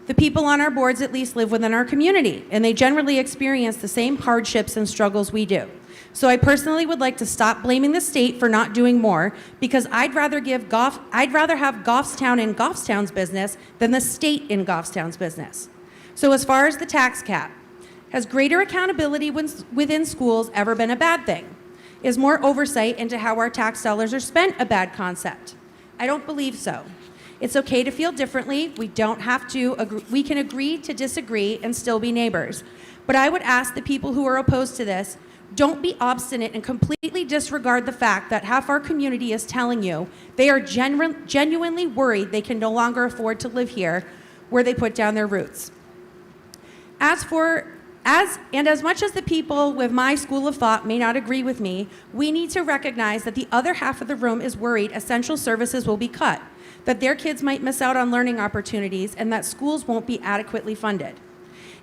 The people on our boards at least live within our community, and they generally experience the same hardships and struggles we do. So I personally would like to stop blaming the state for not doing more, because I'd rather have Goffstown in Goffstown's business than the state in Goffstown's business. So as far as the tax cap, has greater accountability within schools ever been a bad thing? Is more oversight into how our tax dollars are spent a bad concept? I don't believe so. It's okay to feel differently. We don't have to agree. We can agree to disagree and still be neighbors. But I would ask the people who are opposed to this, don't be obstinate and completely disregard the fact that half our community is telling you they are genuinely worried they can no longer afford to live here where they put down their roots. As much as the people with my school of thought may not agree with me, we need to recognize that the other half of the room is worried essential services will be cut, that their kids might miss out on learning opportunities, and that schools won't be adequately funded.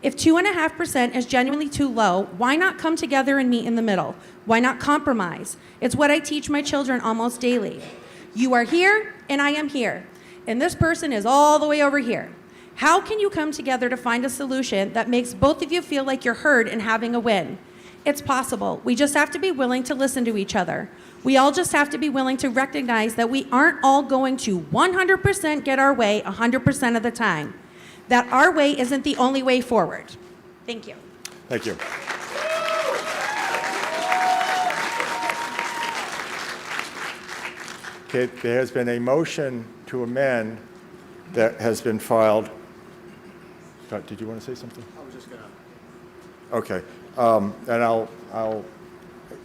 If 2.5% is genuinely too low, why not come together and meet in the middle? Why not compromise? It's what I teach my children almost daily. You are here, and I am here. And this person is all the way over here. How can you come together to find a solution that makes both of you feel like you're heard and having a win? It's possible. We just have to be willing to listen to each other. We all just have to be willing to recognize that we aren't all going to 100% get our way 100% of the time. That our way isn't the only way forward. Thank you. Thank you. Okay, there has been a motion to amend that has been filed. Scott, did you want to say something? I was just going to. Okay, and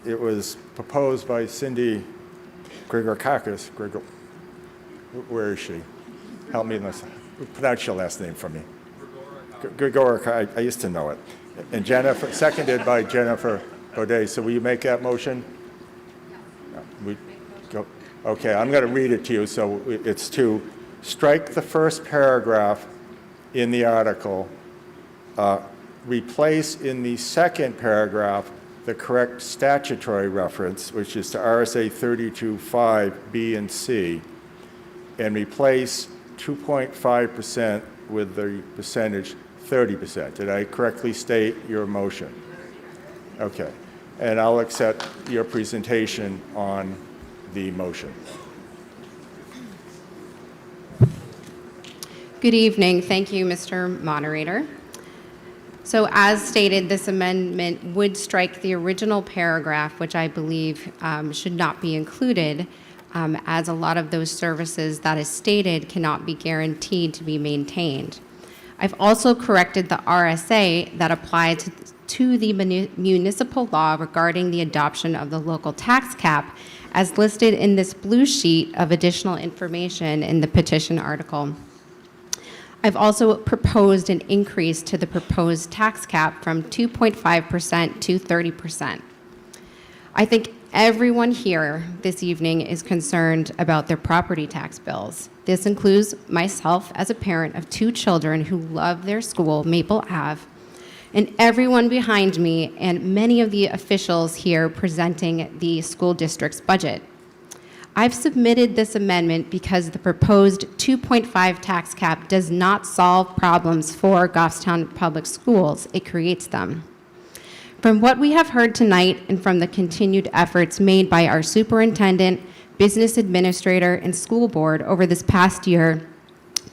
it was proposed by Cindy Grigorkakis. Where is she? Help me in this. Pronounce your last name for me. Grigorkakis, I used to know it. And Jennifer, seconded by Jennifer O'Day. So will you make that motion? No, we go. Okay, I'm going to read it to you. So it's to strike the first paragraph in the article, replace in the second paragraph the correct statutory reference, which is to RSA 32(5)(b) and C, and replace 2.5% with the percentage 30%. Did I correctly state your motion? Okay. And I'll accept your presentation on the motion. Good evening. Thank you, Mr. Moderator. So as stated, this amendment would strike the original paragraph, which I believe should not be included, as a lot of those services that is stated cannot be guaranteed to be maintained. I've also corrected the RSA that applied to the municipal law regarding the adoption of the local tax cap as listed in this blue sheet of additional information in the petition article. I've also proposed an increase to the proposed tax cap from 2.5% to 30%. I think everyone here this evening is concerned about their property tax bills. This includes myself as a parent of 2 children who love their school, Maple Ave, and everyone behind me and many of the officials here presenting the school district's budget. I've submitted this amendment because the proposed 2.5 tax cap does not solve problems for Goffstown Public Schools. It creates them. From what we have heard tonight and from the continued efforts made by our superintendent, business administrator, and school board over this past year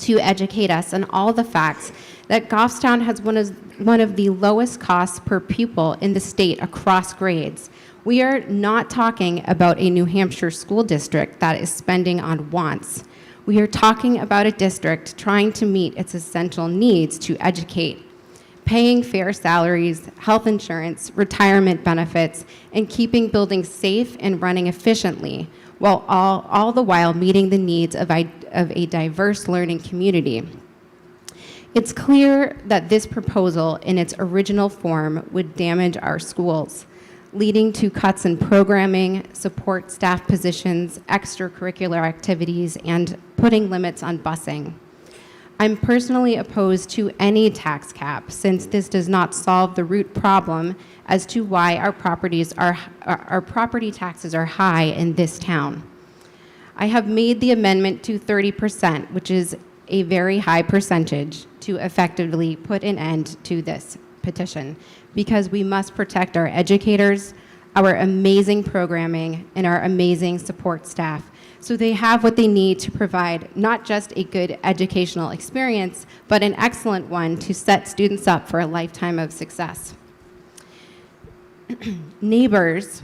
to educate us on all the facts that Goffstown has one of the lowest costs per pupil in the state across grades. We are not talking about a New Hampshire school district that is spending on wants. We are talking about a district trying to meet its essential needs to educate, paying fair salaries, health insurance, retirement benefits, and keeping buildings safe and running efficiently, while all the while meeting the needs of a diverse learning community. It's clear that this proposal in its original form would damage our schools, leading to cuts in programming, support staff positions, extracurricular activities, and putting limits on busing. I'm personally opposed to any tax cap since this does not solve the root problem as to why our property taxes are high in this town. I have made the amendment to 30%, which is a very high percentage, to effectively put an end to this petition, because we must protect our educators, our amazing programming, and our amazing support staff, so they have what they need to provide not just a good educational experience, but an excellent one to set students up for a lifetime of success. Neighbors,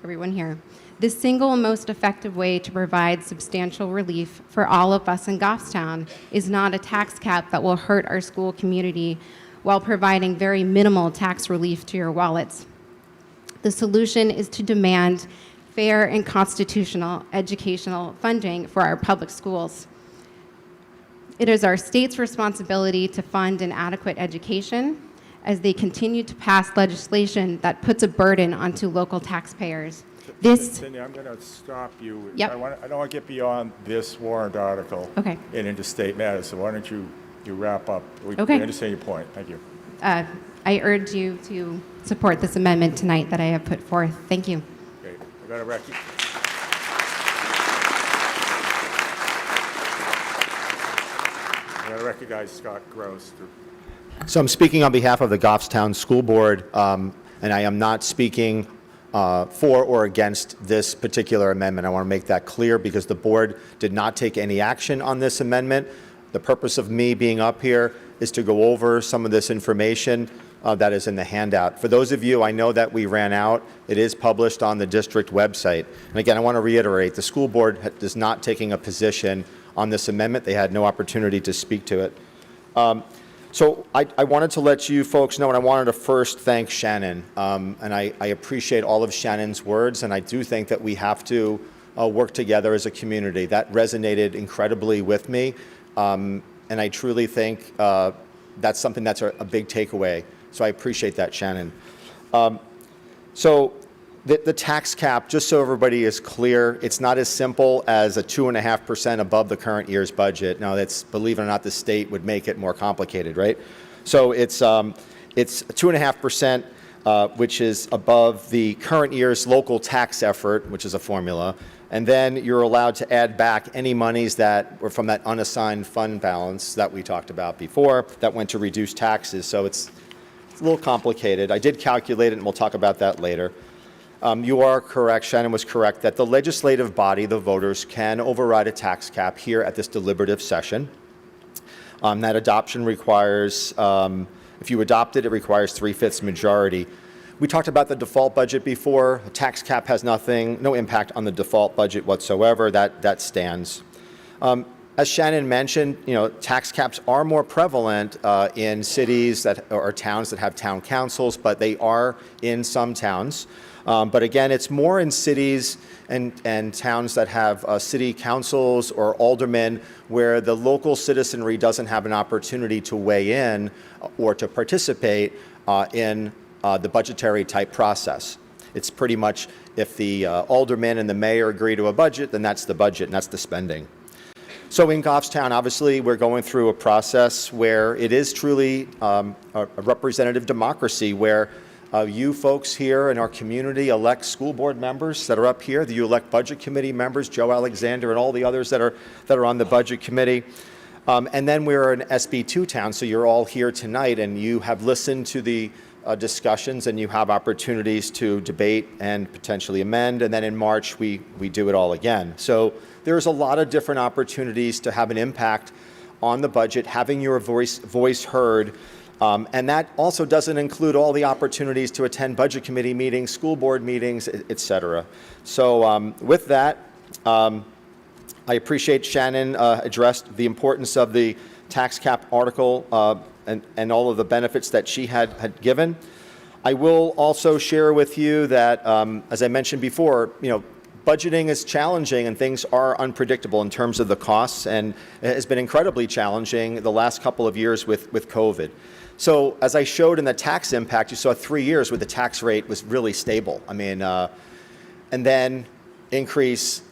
everyone here, the single most effective way to provide substantial relief for all of us in Goffstown is not a tax cap that will hurt our school community while providing very minimal tax relief to your wallets. The solution is to demand fair and constitutional educational funding for our public schools. It is our state's responsibility to fund an adequate education as they continue to pass legislation that puts a burden onto local taxpayers. Cindy, I'm going to stop you. Yep. I don't want to get beyond this warrant article Okay. and into state matters, so why don't you wrap up? We Okay. understand your point. Thank you. I urge you to support this amendment tonight that I have put forth. Thank you. Okay. We're going to wrap you. I recognize Scott Gross. So I'm speaking on behalf of the Goffstown School Board, and I am not speaking for or against this particular amendment. I want to make that clear because the board did not take any action on this amendment. The purpose of me being up here is to go over some of this information that is in the handout. For those of you, I know that we ran out. It is published on the district website. And again, I want to reiterate, the school board is not taking a position on this amendment. They had no opportunity to speak to it. So I wanted to let you folks know, and I wanted to first thank Shannon. And I appreciate all of Shannon's words, and I do think that we have to work together as a community. That resonated incredibly with me, and I truly think that's something that's a big takeaway. So I appreciate that, Shannon. So the tax cap, just so everybody is clear, it's not as simple as a 2.5% above the current year's budget. Now, that's, believe it or not, the state would make it more complicated, right? So it's 2.5%, which is above the current year's local tax effort, which is a formula. And then you're allowed to add back any monies that were from that unassigned fund balance that we talked about before that went to reduce taxes. So it's a little complicated. I did calculate it, and we'll talk about that later. You are correct, Shannon was correct, that the legislative body, the voters, can override a tax cap here at this deliberative session. That adoption requires, if you adopt it, it requires 3/5 majority. We talked about the default budget before. A tax cap has no impact on the default budget whatsoever. That stands. As Shannon mentioned, tax caps are more prevalent in cities or towns that have town councils, but they are in some towns. But again, it's more in cities and towns that have city councils or aldermen where the local citizenry doesn't have an opportunity to weigh in or to participate in the budgetary type process. It's pretty much if the alderman and the mayor agree to a budget, then that's the budget and that's the spending. So in Goffstown, obviously, we're going through a process where it is truly a representative democracy where you folks here in our community elect school board members that are up here. You elect budget committee members, Joe Alexander and all the others that are on the budget committee. And then we're an SB2 town, so you're all here tonight and you have listened to the discussions and you have opportunities to debate and potentially amend. And then in March, we do it all again. So there's a lot of different opportunities to have an impact on the budget, having your voice heard. And that also doesn't include all the opportunities to attend budget committee meetings, school board meetings, et cetera. So with that, I appreciate Shannon addressed the importance of the tax cap article and all of the benefits that she had given. I will also share with you that, as I mentioned before, budgeting is challenging and things are unpredictable in terms of the costs, and it has been incredibly challenging the last couple of years with COVID. So as I showed in the tax impact, you saw 3 years where the tax rate was really stable. I mean, and then increase.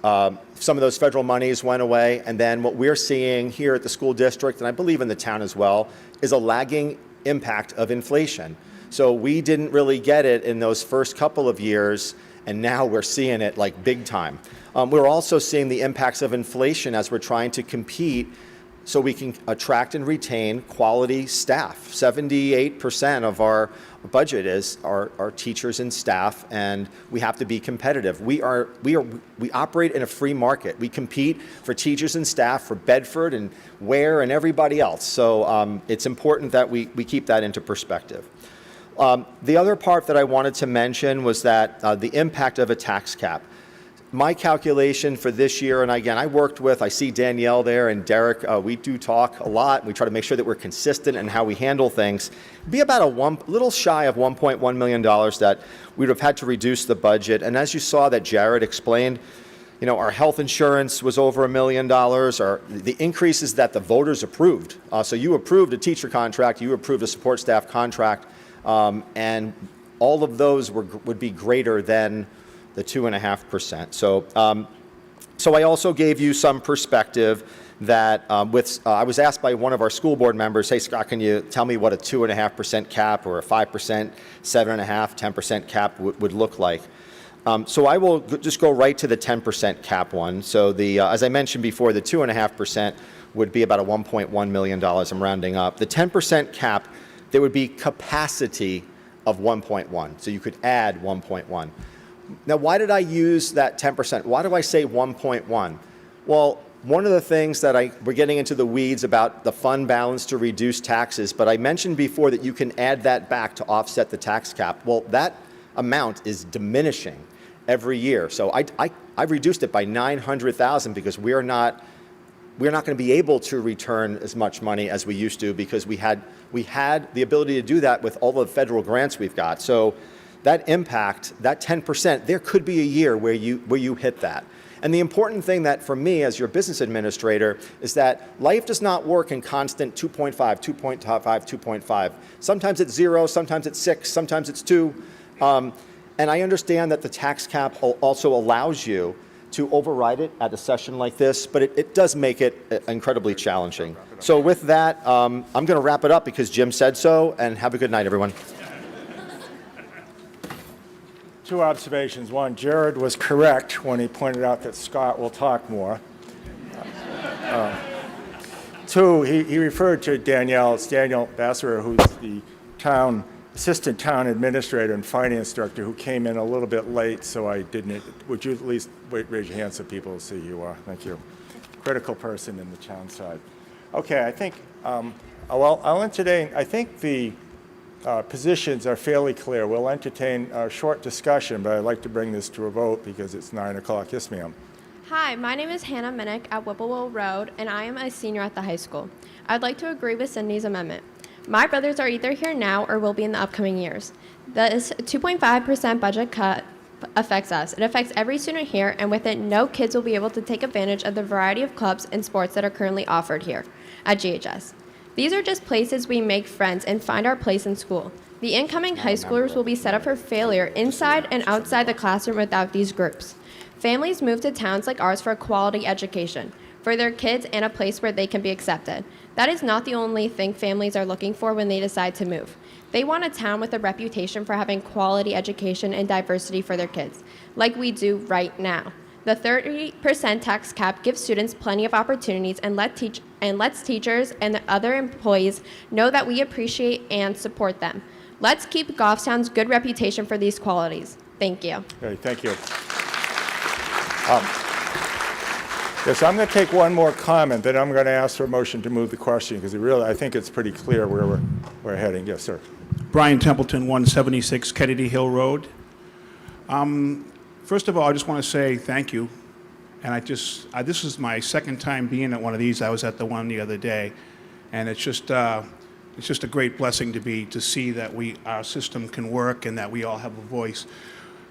Some of those federal monies went away, and then what we're seeing here at the school district, and I believe in the town as well, is a lagging impact of inflation. So we didn't really get it in those first couple of years, and now we're seeing it like big time. We're also seeing the impacts of inflation as we're trying to compete so we can attract and retain quality staff. 78% of our budget is our teachers and staff, and we have to be competitive. We operate in a free market. We compete for teachers and staff for Bedford and Ware and everybody else. So it's important that we keep that into perspective. The other part that I wanted to mention was that the impact of a tax cap. My calculation for this year, and again, I see Danielle there and Derek, we do talk a lot. We try to make sure that we're consistent in how we handle things. It'd be about a little shy of $1.1 million that we would have had to reduce the budget. And as you saw that Jared explained, our health insurance was over $1 million. The increases that the voters approved. So you approved a teacher contract, you approved a support staff contract, and all of those would be greater than the 2.5%. So I also gave you some perspective that I was asked by one of our school board members, hey, Scott, can you tell me what a 2.5% cap or a 5%, 7.5%, 10% cap would look like? So I will just go right to the 10% cap one. So as I mentioned before, the 2.5% would be about a $1.1 million, I'm rounding up. The 10% cap, there would be capacity of 1.1, so you could add 1.1. Now, why did I use that 10%? Why do I say 1.1? Well, one of the things that we're getting into the weeds about the fund balance to reduce taxes, but I mentioned before that you can add that back to offset the tax cap. Well, that amount is diminishing every year. So I reduced it by $900,000 because we're not going to be able to return as much money as we used to because we had the ability to do that with all the federal grants we've got. So that impact, that 10%, there could be a year where you hit that. And the important thing that for me as your business administrator is that life does not work in constant 2.5, 2.5, 2.5. Sometimes it's 0, sometimes it's 6, sometimes it's 2. And I understand that the tax cap also allows you to override it at a session like this, but it does make it incredibly challenging. So with that, I'm going to wrap it up because Jim said so, and have a good night, everyone. Two observations. One, Jared was correct when he pointed out that Scott will talk more. Two, he referred to Danielle. It's Daniel Basserer, who's the assistant town administrator and finance director, who came in a little bit late, so I didn't. Would you at least raise your hand so people see who you are? Thank you. Critical person in the town side. Okay, I think, I'll entertain, I think the positions are fairly clear. We'll entertain a short discussion, but I'd like to bring this to a vote because it's 9 o'clock. Yes, ma'am. Hi, my name is Hannah Minnick at Whipplewell Road, and I am a senior at the high school. I'd like to agree with Cindy's amendment. My brothers are either here now or will be in the upcoming years. This 2.5% budget cut affects us. It affects every student here, and with it, no kids will be able to take advantage of the variety of clubs and sports that are currently offered here at GHS. These are just places we make friends and find our place in school. The incoming high schoolers will be set up for failure inside and outside the classroom without these groups. Families move to towns like ours for a quality education, for their kids and a place where they can be accepted. That is not the only thing families are looking for when they decide to move. They want a town with a reputation for having quality education and diversity for their kids, like we do right now. The 30% tax cap gives students plenty of opportunities and lets teachers and other employees know that we appreciate and support them. Let's keep Goffstown's good reputation for these qualities. Thank you. Okay, thank you. Yes, I'm going to take one more comment, then I'm going to ask for a motion to move the question because I think it's pretty clear where we're heading. Yes, sir. Brian Templeton, 176 Kennedy Hill Road. First of all, I just want to say thank you. And this is my second time being at one of these. I was at the one the other day, and it's just a great blessing to see that our system can work and that we all have a voice.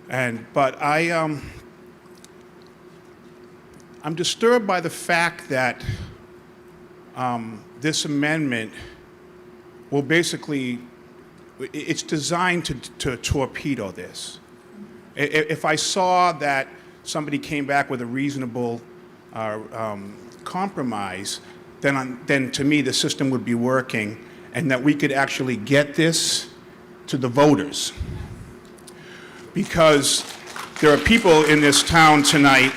But I'm disturbed by the fact that this amendment will basically, it's designed to torpedo this. If I saw that somebody came back with a reasonable compromise, then to me the system would be working and that we could actually get this to the voters. Because there are people in this town tonight,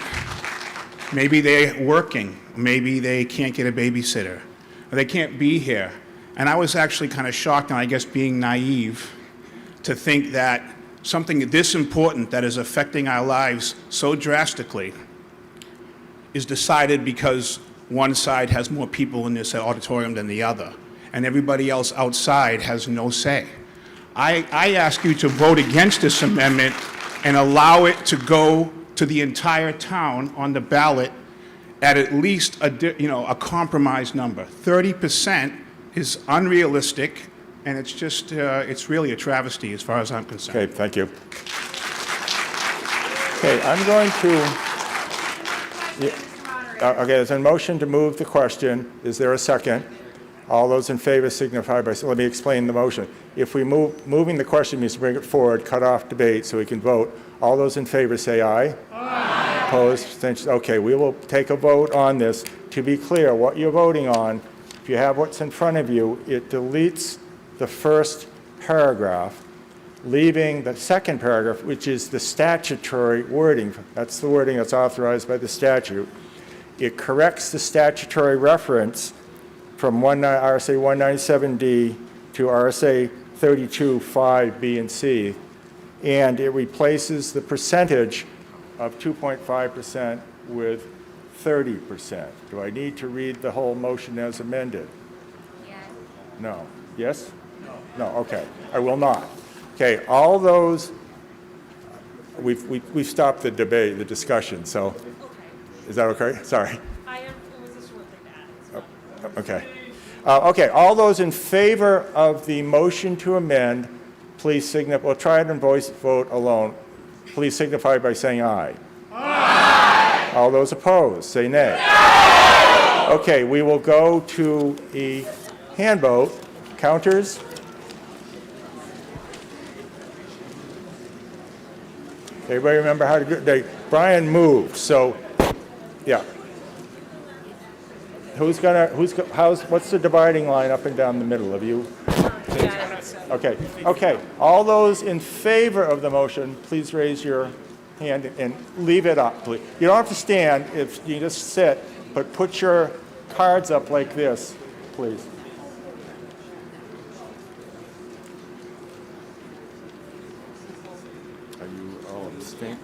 maybe they're working, maybe they can't get a babysitter, or they can't be here. And I was actually kind of shocked, and I guess being naive, to think that something this important that is affecting our lives so drastically is decided because one side has more people in this auditorium than the other, and everybody else outside has no say. I ask you to vote against this amendment and allow it to go to the entire town on the ballot at least a compromised number. 30% is unrealistic, and it's just, it's really a travesty as far as I'm concerned. Okay, thank you. Okay, I'm going to, okay, there's a motion to move the question. Is there a second? All those in favor signify by, let me explain the motion. If we moving the question means to bring it forward, cut off debate so we can vote. All those in favor say aye. Aye. Opposed, abstentions? Okay, we will take a vote on this. To be clear, what you're voting on, if you have what's in front of you, it deletes the first paragraph, leaving the second paragraph, which is the statutory wording. That's the wording that's authorized by the statute. It corrects the statutory reference from RSA 197D to RSA 32(5)B and C, and it replaces the percentage of 2.5% with 30%. Do I need to read the whole motion as amended? Yes. No. Yes? No. No, okay. I will not. Okay, all those, we've stopped the debate, the discussion, so, is that okay? Sorry. It was a short thing to add. Okay. Okay, all those in favor of the motion to amend, please signify, we'll try it in voice vote alone. Please signify by saying aye. Aye. All those opposed, say nay. Nay. Okay, we will go to a hand vote. Counters? Everybody remember how to do it? Brian moved, so, yeah. What's the dividing line up and down the middle of you? Okay, okay. All those in favor of the motion, please raise your hand and leave it up, please. You don't have to stand, if you just sit, but put your cards up like this, please. Are you all abstaining?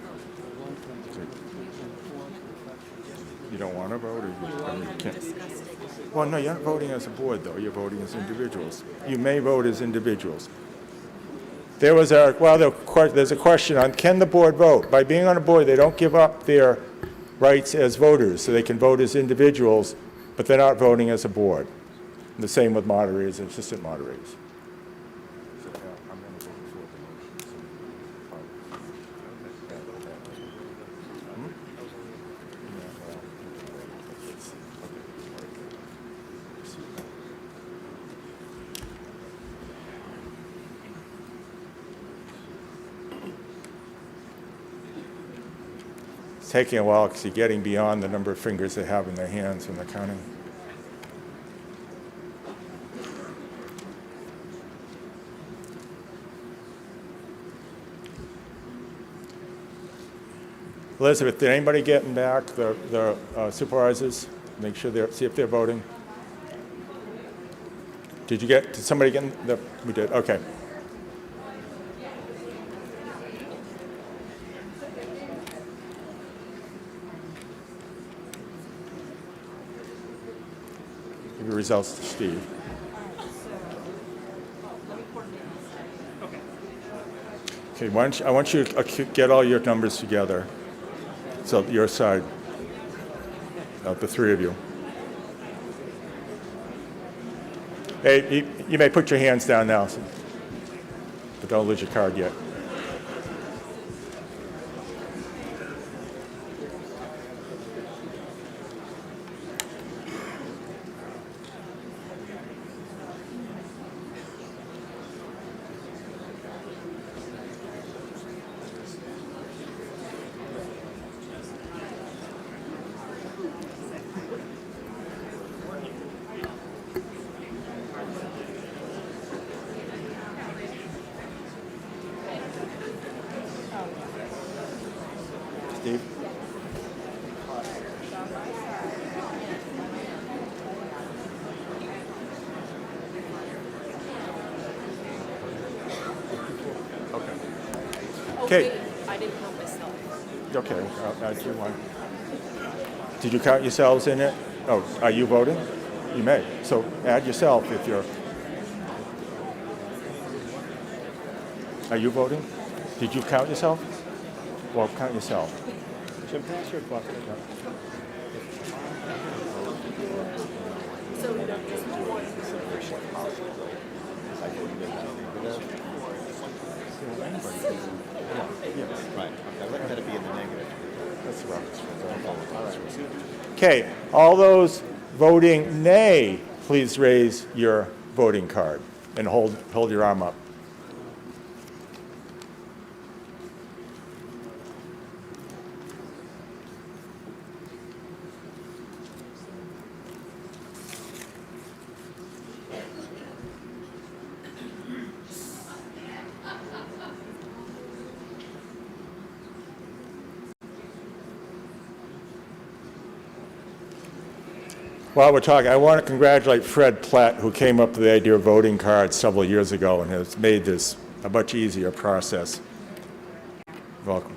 You don't want to vote, or you can't? Well, no, you're not voting as a board, though. You're voting as individuals. You may vote as individuals. There's a question on, can the board vote? By being on a board, they don't give up their rights as voters, so they can vote as individuals, but they're not voting as a board. And the same with moderators and assistant moderators. Taking a while because you're getting beyond the number of fingers they have in their hands when they're counting. Elizabeth, did anybody get back the supervisors? Make sure see if they're voting. Did somebody get we did, okay. Give your results to Steve. Okay, I want you to get all your numbers together. So your side, the three of you. Hey, you may put your hands down now, but don't lose your card yet. Steve? Okay. I didn't count myself. Okay. Do you want? Did you count yourselves in it? Oh, are you voting? You may. So add yourself if you're. Are you voting? Did you count yourself? Well, count yourself. Jim, pass your bucket. Right. Okay. Let it be in the negative. That's right. Okay. All those voting nay, please raise your voting card and hold your arm up. While we're talking, I want to congratulate Fred Platt, who came up with the idea of voting cards several years ago and has made this a much easier process. Welcome.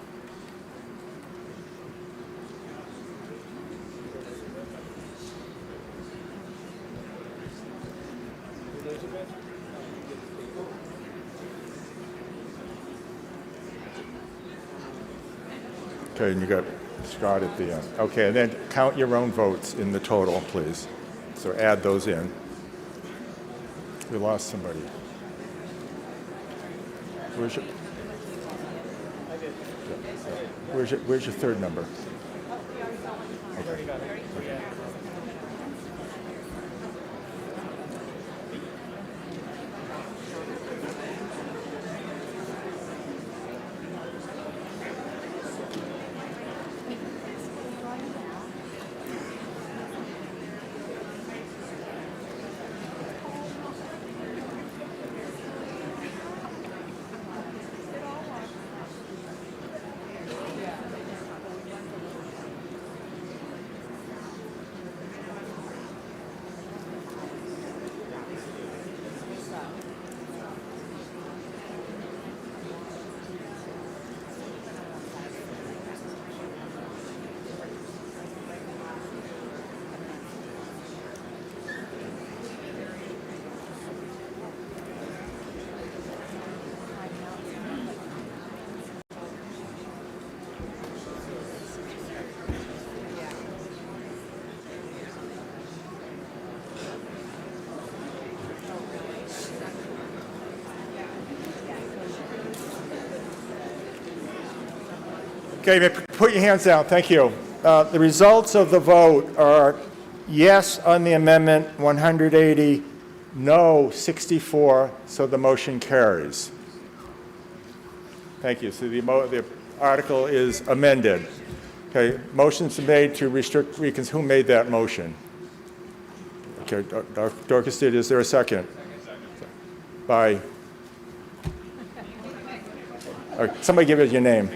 Okay, and you got Scott at the end. Okay, and then count your own votes in the total, please. So add those in. We lost somebody. Where's your third number? Okay. Okay, put your hands down. Thank you. The results of the vote are yes on the amendment, 180, no, 64, so the motion carries. Thank you. So the article is amended. Okay, motion's made to restrict who made that motion? Okay, Dorcas did. Is there a second? By? Somebody give us your name.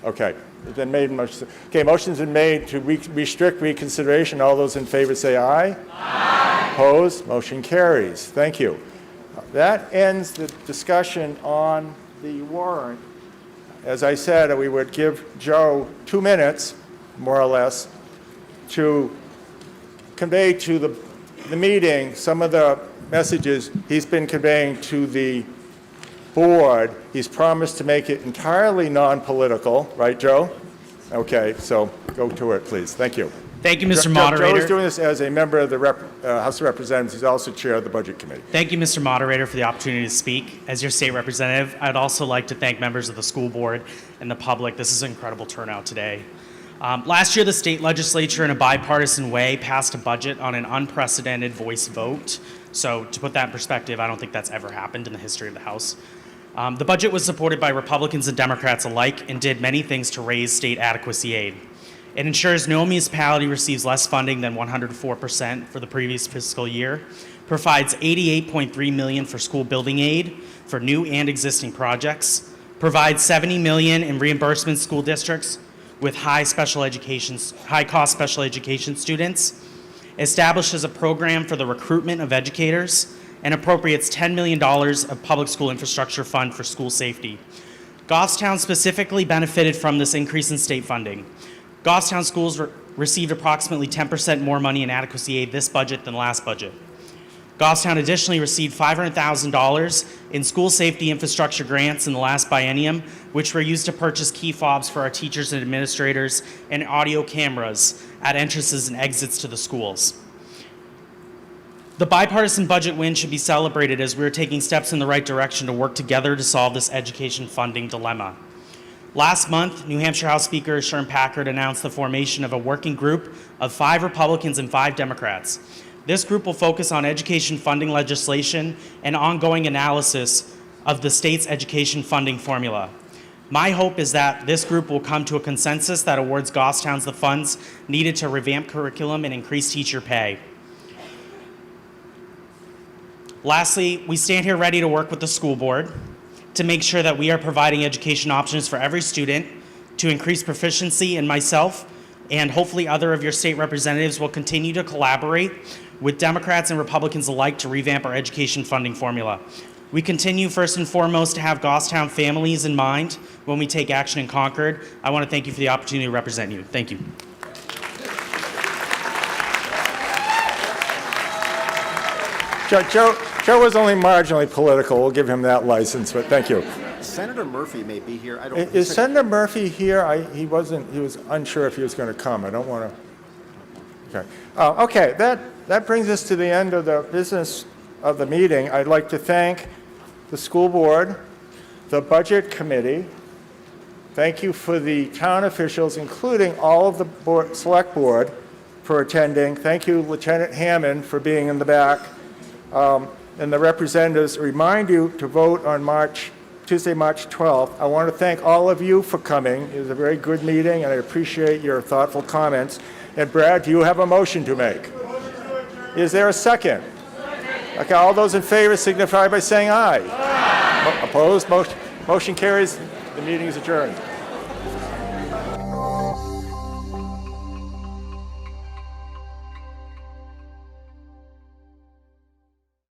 Okay, it's been made. Okay, motion's been made to restrict reconsideration. All those in favor say aye. Aye. Opposed? Motion carries. Thank you. That ends the discussion on the warrant. As I said, we would give Joe 2 minutes, more or less, to convey to the meeting some of the messages he's been conveying to the board. He's promised to make it entirely non-political, right, Joe? Okay, so go to it, please. Thank you. Thank you, Mr. Moderator. Joe is doing this as a member of the House of Representatives. He's also chair of the Budget Committee. Thank you, Mr. Moderator, for the opportunity to speak. As your state representative, I'd also like to thank members of the school board and the public. This is an incredible turnout today. Last year, the state legislature, in a bipartisan way, passed a budget on an unprecedented voice vote. So to put that in perspective, I don't think that's ever happened in the history of the House. The budget was supported by Republicans and Democrats alike and did many things to raise state adequacy aid. It ensures no municipality receives less funding than 104% for the previous fiscal year, provides $88.3 million for school building aid for new and existing projects, provides $70 million in reimbursement school districts with high-cost special education students, establishes a program for the recruitment of educators, and appropriates $10 million of public school infrastructure fund for school safety. Goffstown specifically benefited from this increase in state funding. Goffstown schools received approximately 10% more money in adequacy aid this budget than last budget. Goffstown additionally received $500,000 in school safety infrastructure grants in the last biennium, which were used to purchase key fobs for our teachers and administrators and audio cameras at entrances and exits to the schools. The bipartisan budget win should be celebrated as we are taking steps in the right direction to work together to solve this education funding dilemma. Last month, New Hampshire House Speaker Sherm Packard announced the formation of a working group of 5 Republicans and 5 Democrats. This group will focus on education funding legislation and ongoing analysis of the state's education funding formula. My hope is that this group will come to a consensus that awards Goffstown the funds needed to revamp curriculum and increase teacher pay. Lastly, we stand here ready to work with the school board to make sure that we are providing education options for every student, to increase proficiency in myself, and hopefully other of your state representatives will continue to collaborate with Democrats and Republicans alike to revamp our education funding formula. We continue first and foremost to have Goffstown families in mind when we take action in Concord. I want to thank you for the opportunity to represent you. Thank you. Joe was only marginally political. We'll give him that license, but thank you. Senator Murphy may be here. I don't. Is Senator Murphy here? He wasn't. He was unsure if he was going to come. I don't want to. Okay. Okay. That brings us to the end of the business of the meeting. I'd like to thank the school board, the budget committee. Thank you for the town officials, including all of the select board, for attending. Thank you, Lieutenant Hammond, for being in the back. And the representatives remind you to vote on Tuesday, March 12th. I want to thank all of you for coming. It was a very good meeting, and I appreciate your thoughtful comments. And Brad, do you have a motion to make? Is there a second? Okay, all those in favor signify by saying aye. Opposed? Motion carries. The meeting is adjourned.